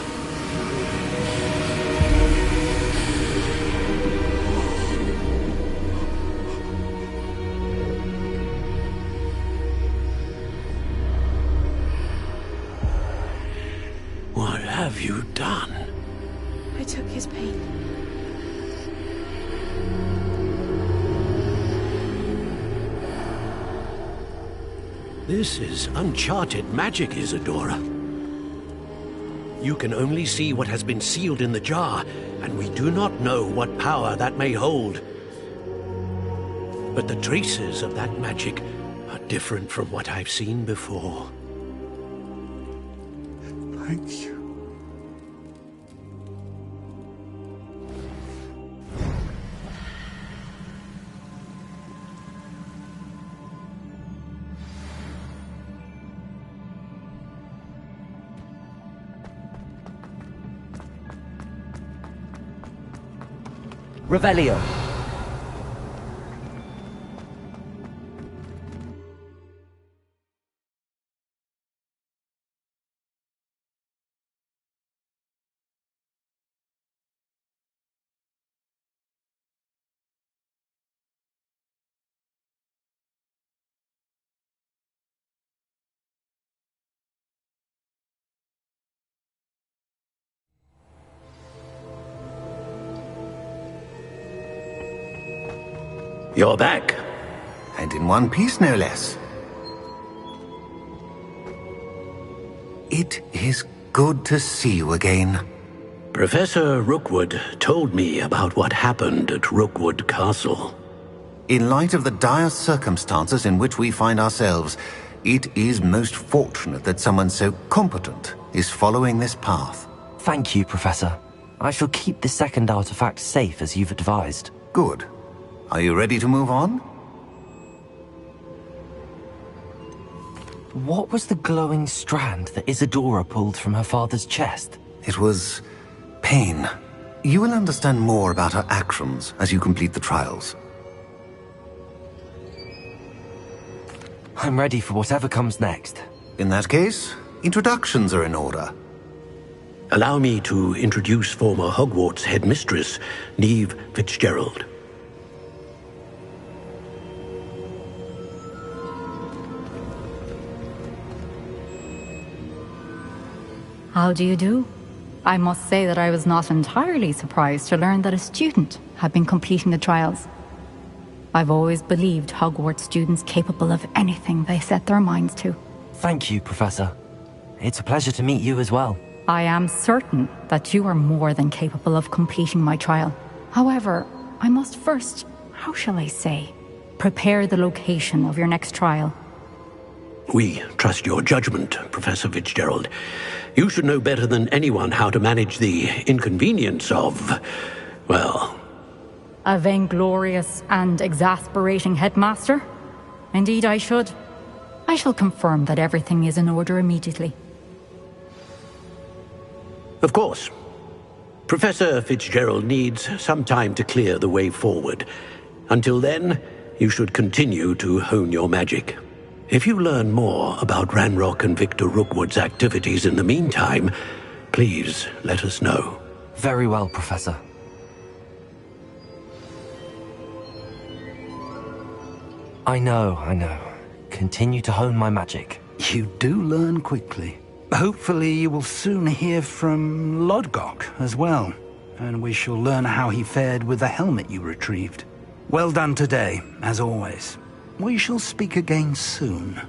This is uncharted magic, Isadora. You can only see what has been sealed in the jar, and we do not know what power that may hold. But the traces of that magic are different from what I've seen before. Thank you. Revelio. You're back. And in one piece, no less. It is good to see you again. Professor Rookwood told me about what happened at Rookwood Castle. In light of the dire circumstances in which we find ourselves, it is most fortunate that someone so competent is following this path. Thank you, Professor. I shall keep the second artifact safe as you've advised. Good. Are you ready to move on? What was the glowing strand that Isadora pulled from her father's chest? It was pain. You will understand more about her actions as you complete the trials. I'm ready for whatever comes next. In that case, introductions are in order. Allow me to introduce former Hogwarts headmistress, Neve Fitzgerald. How do you do? I must say that I was not entirely surprised to learn that a student had been completing the trials. I've always believed Hogwarts students capable of anything they set their minds to. Thank you, Professor. It's a pleasure to meet you as well. I am certain that you are more than capable of completing my trial. However, I must first, how shall I say, prepare the location of your next trial. We trust your judgment, Professor Fitzgerald. You should know better than anyone how to manage the inconvenience of, well... A vainglorious and exasperating headmaster? Indeed I should. I shall confirm that everything is in order immediately. Of course. Professor Fitzgerald needs some time to clear the way forward. Until then, you should continue to hone your magic. If you learn more about Ranrock and Victor Rookwood's activities in the meantime, please let us know. Very well, Professor. I know. Continue to hone my magic. You do learn quickly. Hopefully you will soon hear from Lodgok as well, and we shall learn how he fared with the helmet you retrieved. Well done today, as always. We shall speak again soon.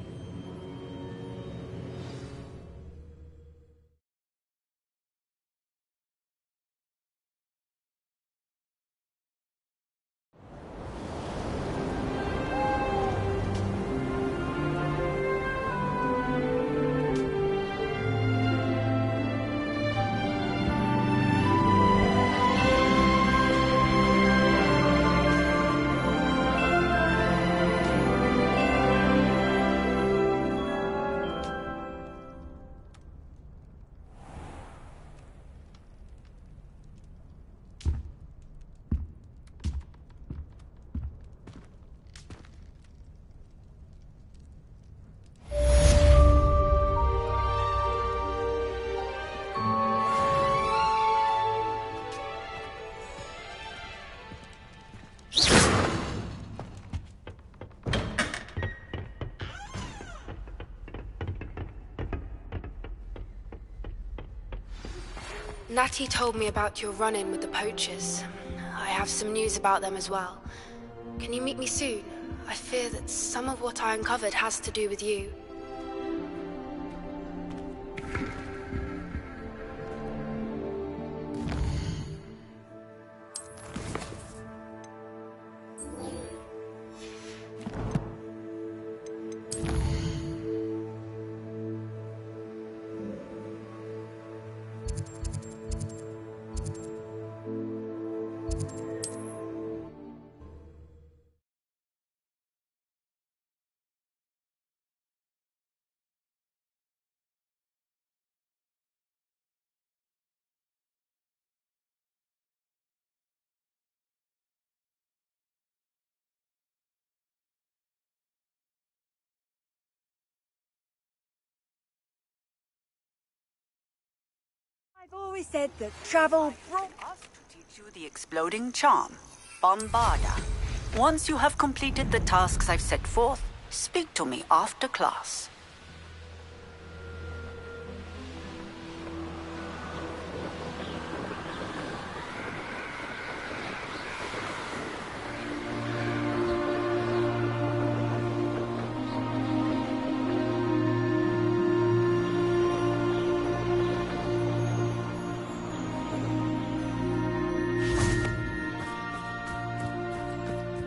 Natty told me about your run-in with the poachers. I have some news about them as well. Can you meet me soon? I fear that some of what I uncovered has to do with you. Always said that travel brought us to teach you the exploding charm, Bombarda. Once you have completed the tasks I've set forth, speak to me after class.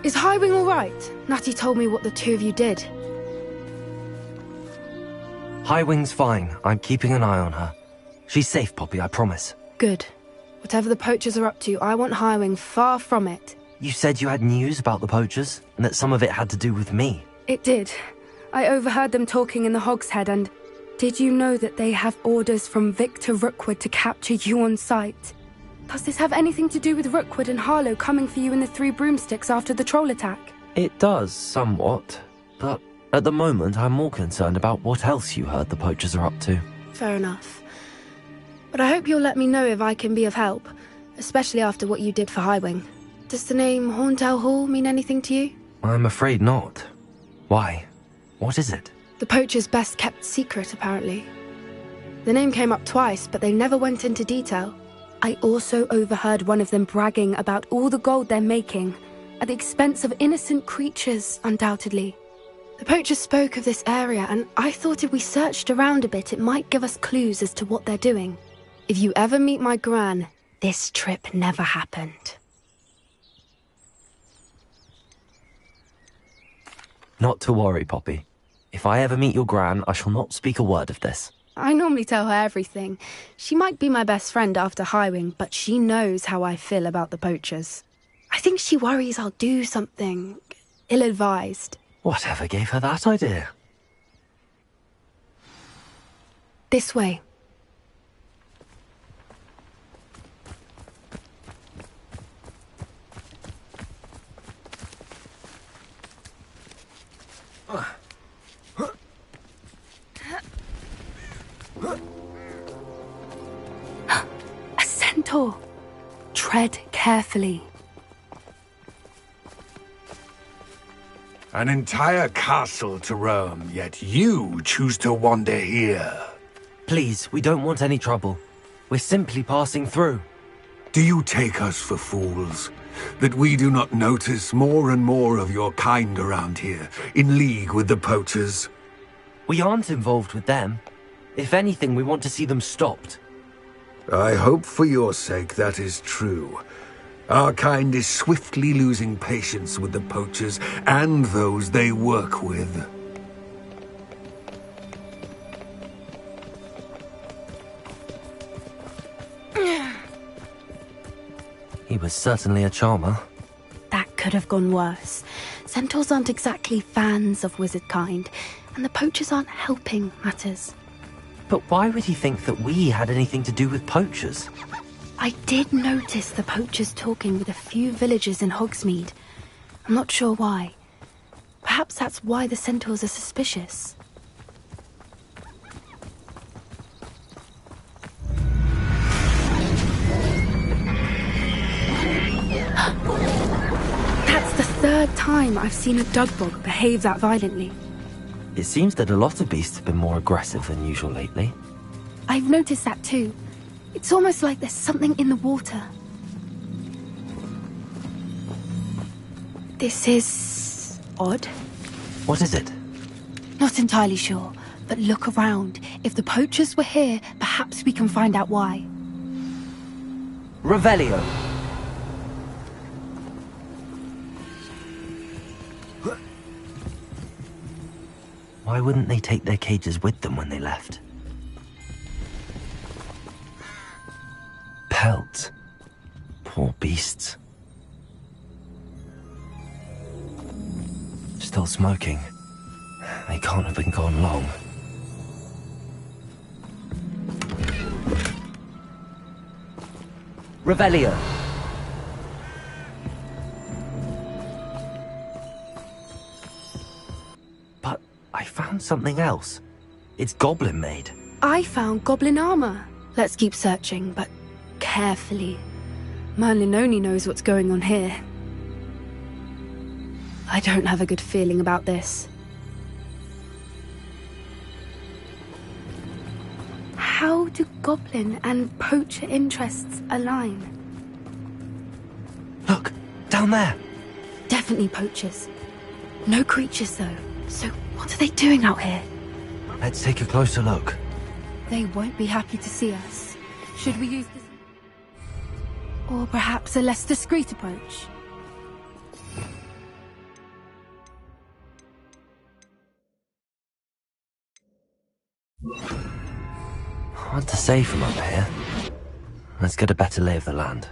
Is Highwing all right? Natty told me what the two of you did. Highwing's fine. I'm keeping an eye on her. She's safe, Poppy, I promise. Good. Whatever the poachers are up to, I want Highwing far from it. You said you had news about the poachers, and that some of it had to do with me. It did. I overheard them talking in the Hog's Head, and did you know that they have orders from Victor Rookwood to capture you on sight? Does this have anything to do with Rookwood and Harlow coming for you in the Three Broomsticks after the troll attack? It does, somewhat. But at the moment, I'm more concerned about what else you heard the poachers are up to. Fair enough. But I hope you'll let me know if I can be of help, especially after what you did for Highwing. Does the name Horntail Hall mean anything to you? I'm afraid not. Why? What is it? The poachers' best-kept secret, apparently. The name came up twice, but they never went into detail. I also overheard one of them bragging about all the gold they're making, at the expense of innocent creatures, undoubtedly. The poachers spoke of this area, and I thought if we searched around a bit, it might give us clues as to what they're doing. If you ever meet my gran, this trip never happened. Not to worry, Poppy. If I ever meet your gran, I shall not speak a word of this. I normally tell her everything. She might be my best friend after Highwing, but she knows how I feel about the poachers. I think she worries I'll do something ill-advised. Whatever gave her that idea? This way. A centaur. Tread carefully. An entire castle to roam, yet you choose to wander here. Please, we don't want any trouble. We're simply passing through. Do you take us for fools? That we do not notice more and more of your kind around here, in league with the poachers? We aren't involved with them. If anything, we want to see them stopped. I hope for your sake that is true. Our kind is swiftly losing patience with the poachers and those they work with. He was certainly a charmer. That could have gone worse. Centaurs aren't exactly fans of wizard kind, and the poachers aren't helping matters. But why would he think that we had anything to do with poachers? I did notice the poachers talking with a few villagers in Hogsmeade. I'm not sure why. Perhaps that's why the centaurs are suspicious. That's the third time I've seen a dugbog behave that violently. It seems that a lot of beasts have been more aggressive than usual lately. I've noticed that too. It's almost like there's something in the water. This is odd. What is it? Not entirely sure, but look around. If the poachers were here, perhaps we can find out why. Revelio. Why wouldn't they take their cages with them when they left? Pelts. Poor beasts. Still smoking. They can't have been gone long. Revelio. I found something else. It's goblin-made. I found goblin armor. Let's keep searching, but carefully. Merlin only knows what's going on here. I don't have a good feeling about this. How do goblin and poacher interests align? Look, down there. Definitely poachers. No creatures, though. So what are they doing out here? Let's take a closer look. They won't be happy to see us. Should we use this? Or perhaps a less discreet approach? Hard to say from up here. Let's get a better lay of the land.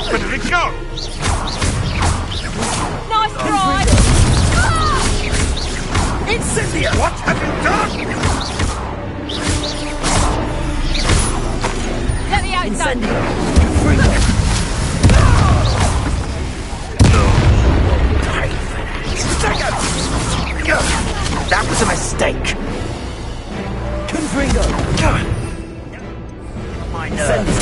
Where did it go? Nice try! Incendia! What have you done? Levioso! That was a mistake. Confringo! My nerves.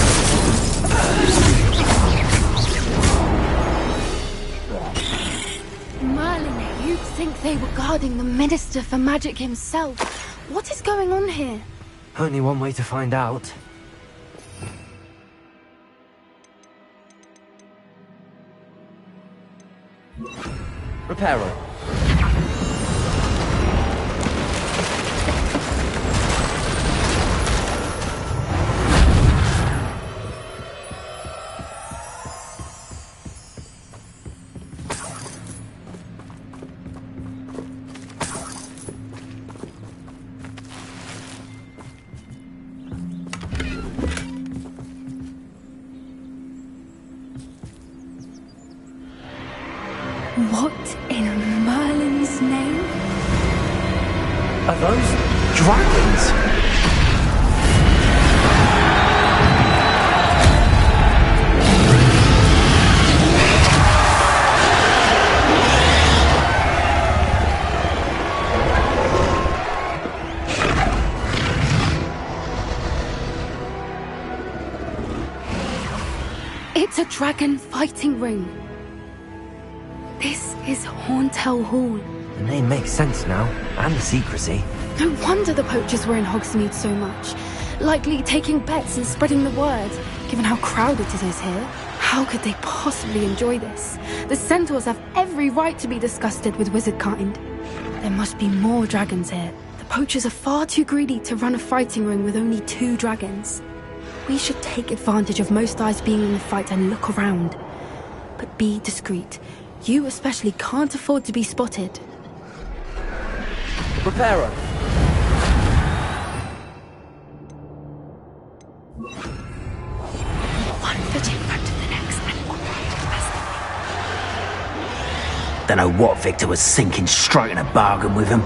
Merlin, you'd think they were guarding the Minister for Magic himself. What is going on here? Only one way to find out. Reparo. What in Merlin's name? Are those dragons? It's a dragon fighting ring. This is Hauntel Hall. The name makes sense now, and the secrecy. No wonder the poachers were in Hogsmeade so much. Likely taking bets and spreading the word, given how crowded it is here. How could they possibly enjoy this? The centaurs have every right to be disgusted with wizard kind. There must be more dragons here. The poachers are far too greedy to run a fighting ring with only 2 dragons. We should take advantage of most eyes being in the fight and look around. But be discreet. You especially can't afford to be spotted. Reparo. One foot in front of the next and one massively. Don't know what Victor was thinking, striking a bargain with him.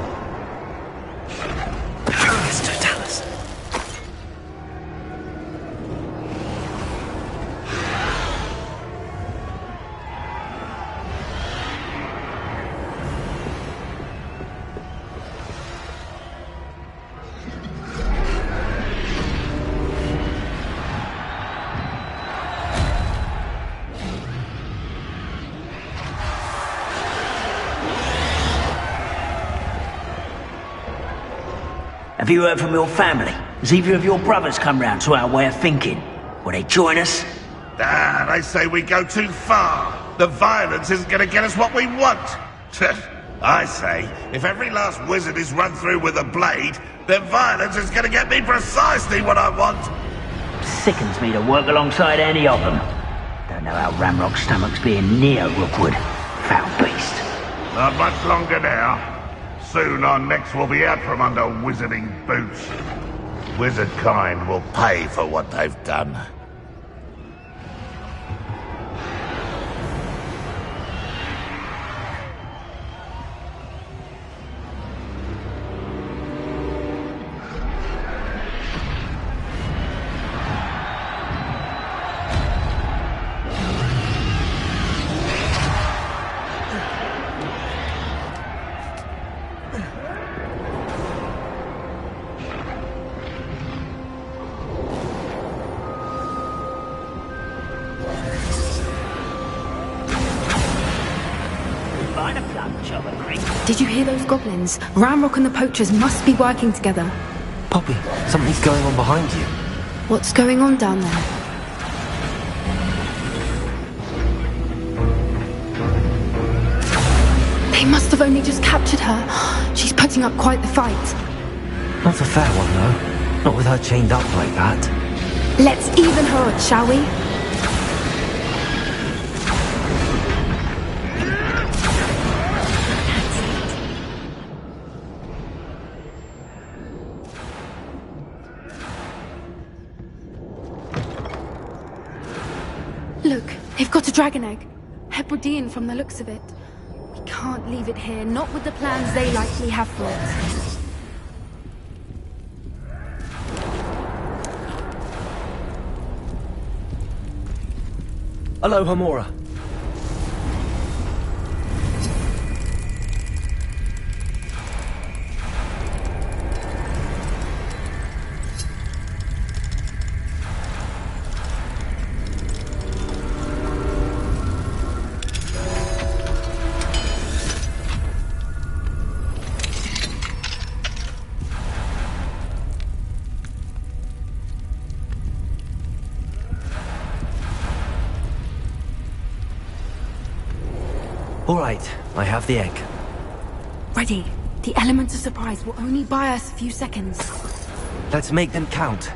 Focus, Totalis. Have you heard from your family? Has either of your brothers come round to our way of thinking? Will they join us? Ah, they say we go too far. The violence isn't going to get us what we want. I say, if every last wizard is run through with a blade, then violence is going to get me precisely what I want. Sickens me to work alongside any of them. Don't know how Ramrock's stomach's being near Rookwood. Foul beast. Not much longer now. Soon our necks will be out from under wizarding boots. Wizard kind will pay for what they've done. Did you hear those goblins? Ramrock and the poachers must be working together. Poppy, something's going on behind you. What's going on down there? They must have only just captured her. She's putting up quite the fight. Not a fair one, though. Not with her chained up like that. Let's even her odds, shall we? Look, they've got a dragon egg. Hebridean from the looks of it. We can't leave it here, not with the plans they likely have for it. Hello, Hamora. All right, I have the egg. Ready. The element of surprise will only buy us a few seconds. Let's make them count.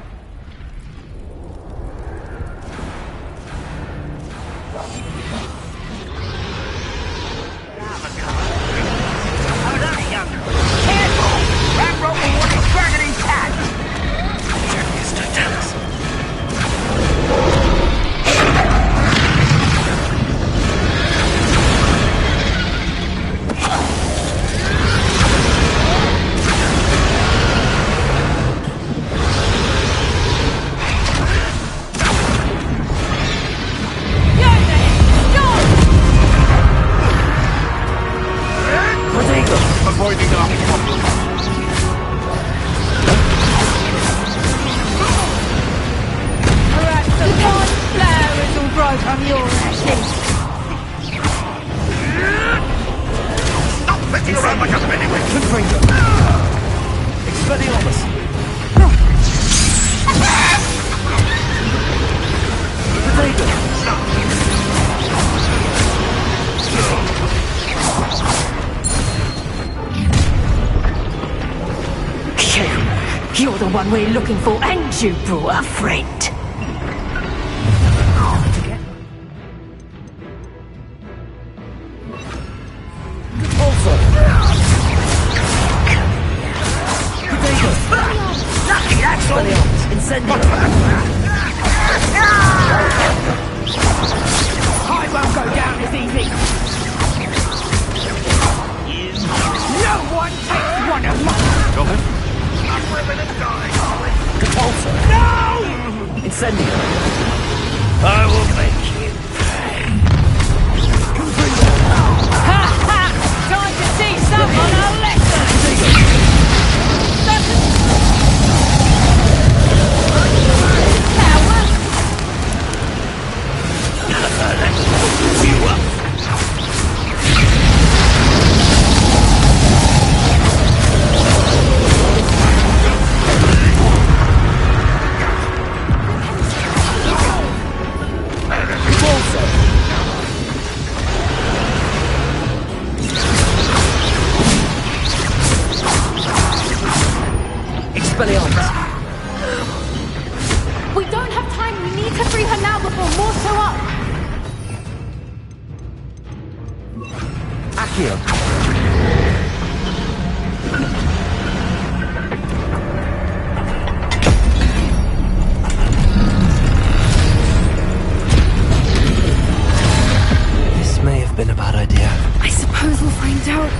You're the one we're looking for, and you brought a friend. I won't go down as easy. No one takes one of mine. Go ahead. No! Incendio. I will make you pay. Ha ha! Time to teach someone a lesson! You up? We don't have time. We need to free her now before more show up. Accio. This may have been a bad idea. I suppose we'll find out.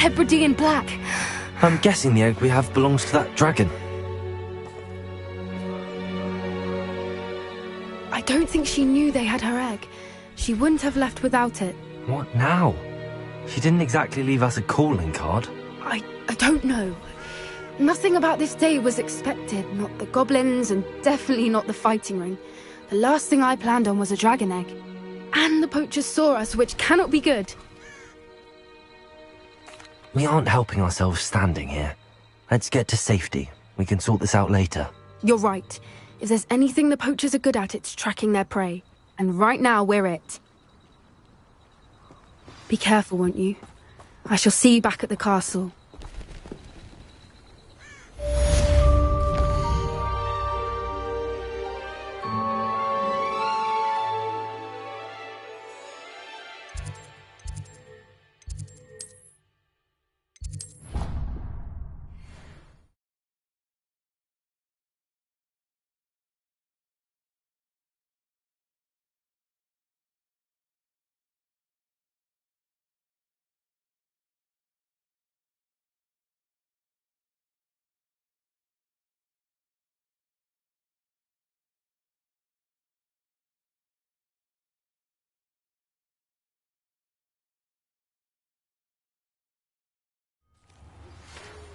Hebridean black. I'm guessing the egg we have belongs to that dragon. I don't think she knew they had her egg. She wouldn't have left without it. What now? She didn't exactly leave us a calling card. I don't know. Nothing about this day was expected. Not the goblins, and definitely not the fighting ring. The last thing I planned on was a dragon egg. And the poachers saw us, which cannot be good. We aren't helping ourselves standing here. Let's get to safety. We can sort this out later. You're right. If there's anything the poachers are good at, it's tracking their prey. And right now, we're it. Be careful, won't you? I shall see you back at the castle.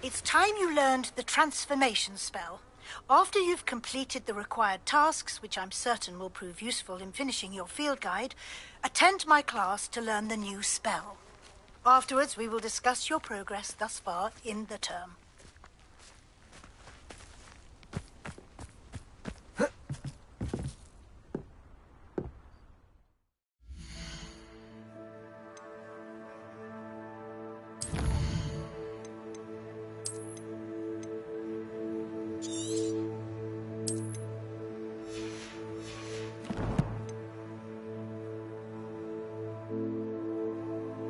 It's time you learned the transformation spell. After you've completed the required tasks, which I'm certain will prove useful in finishing your field guide, attend my class to learn the new spell. Afterwards, we will discuss your progress thus far in the term.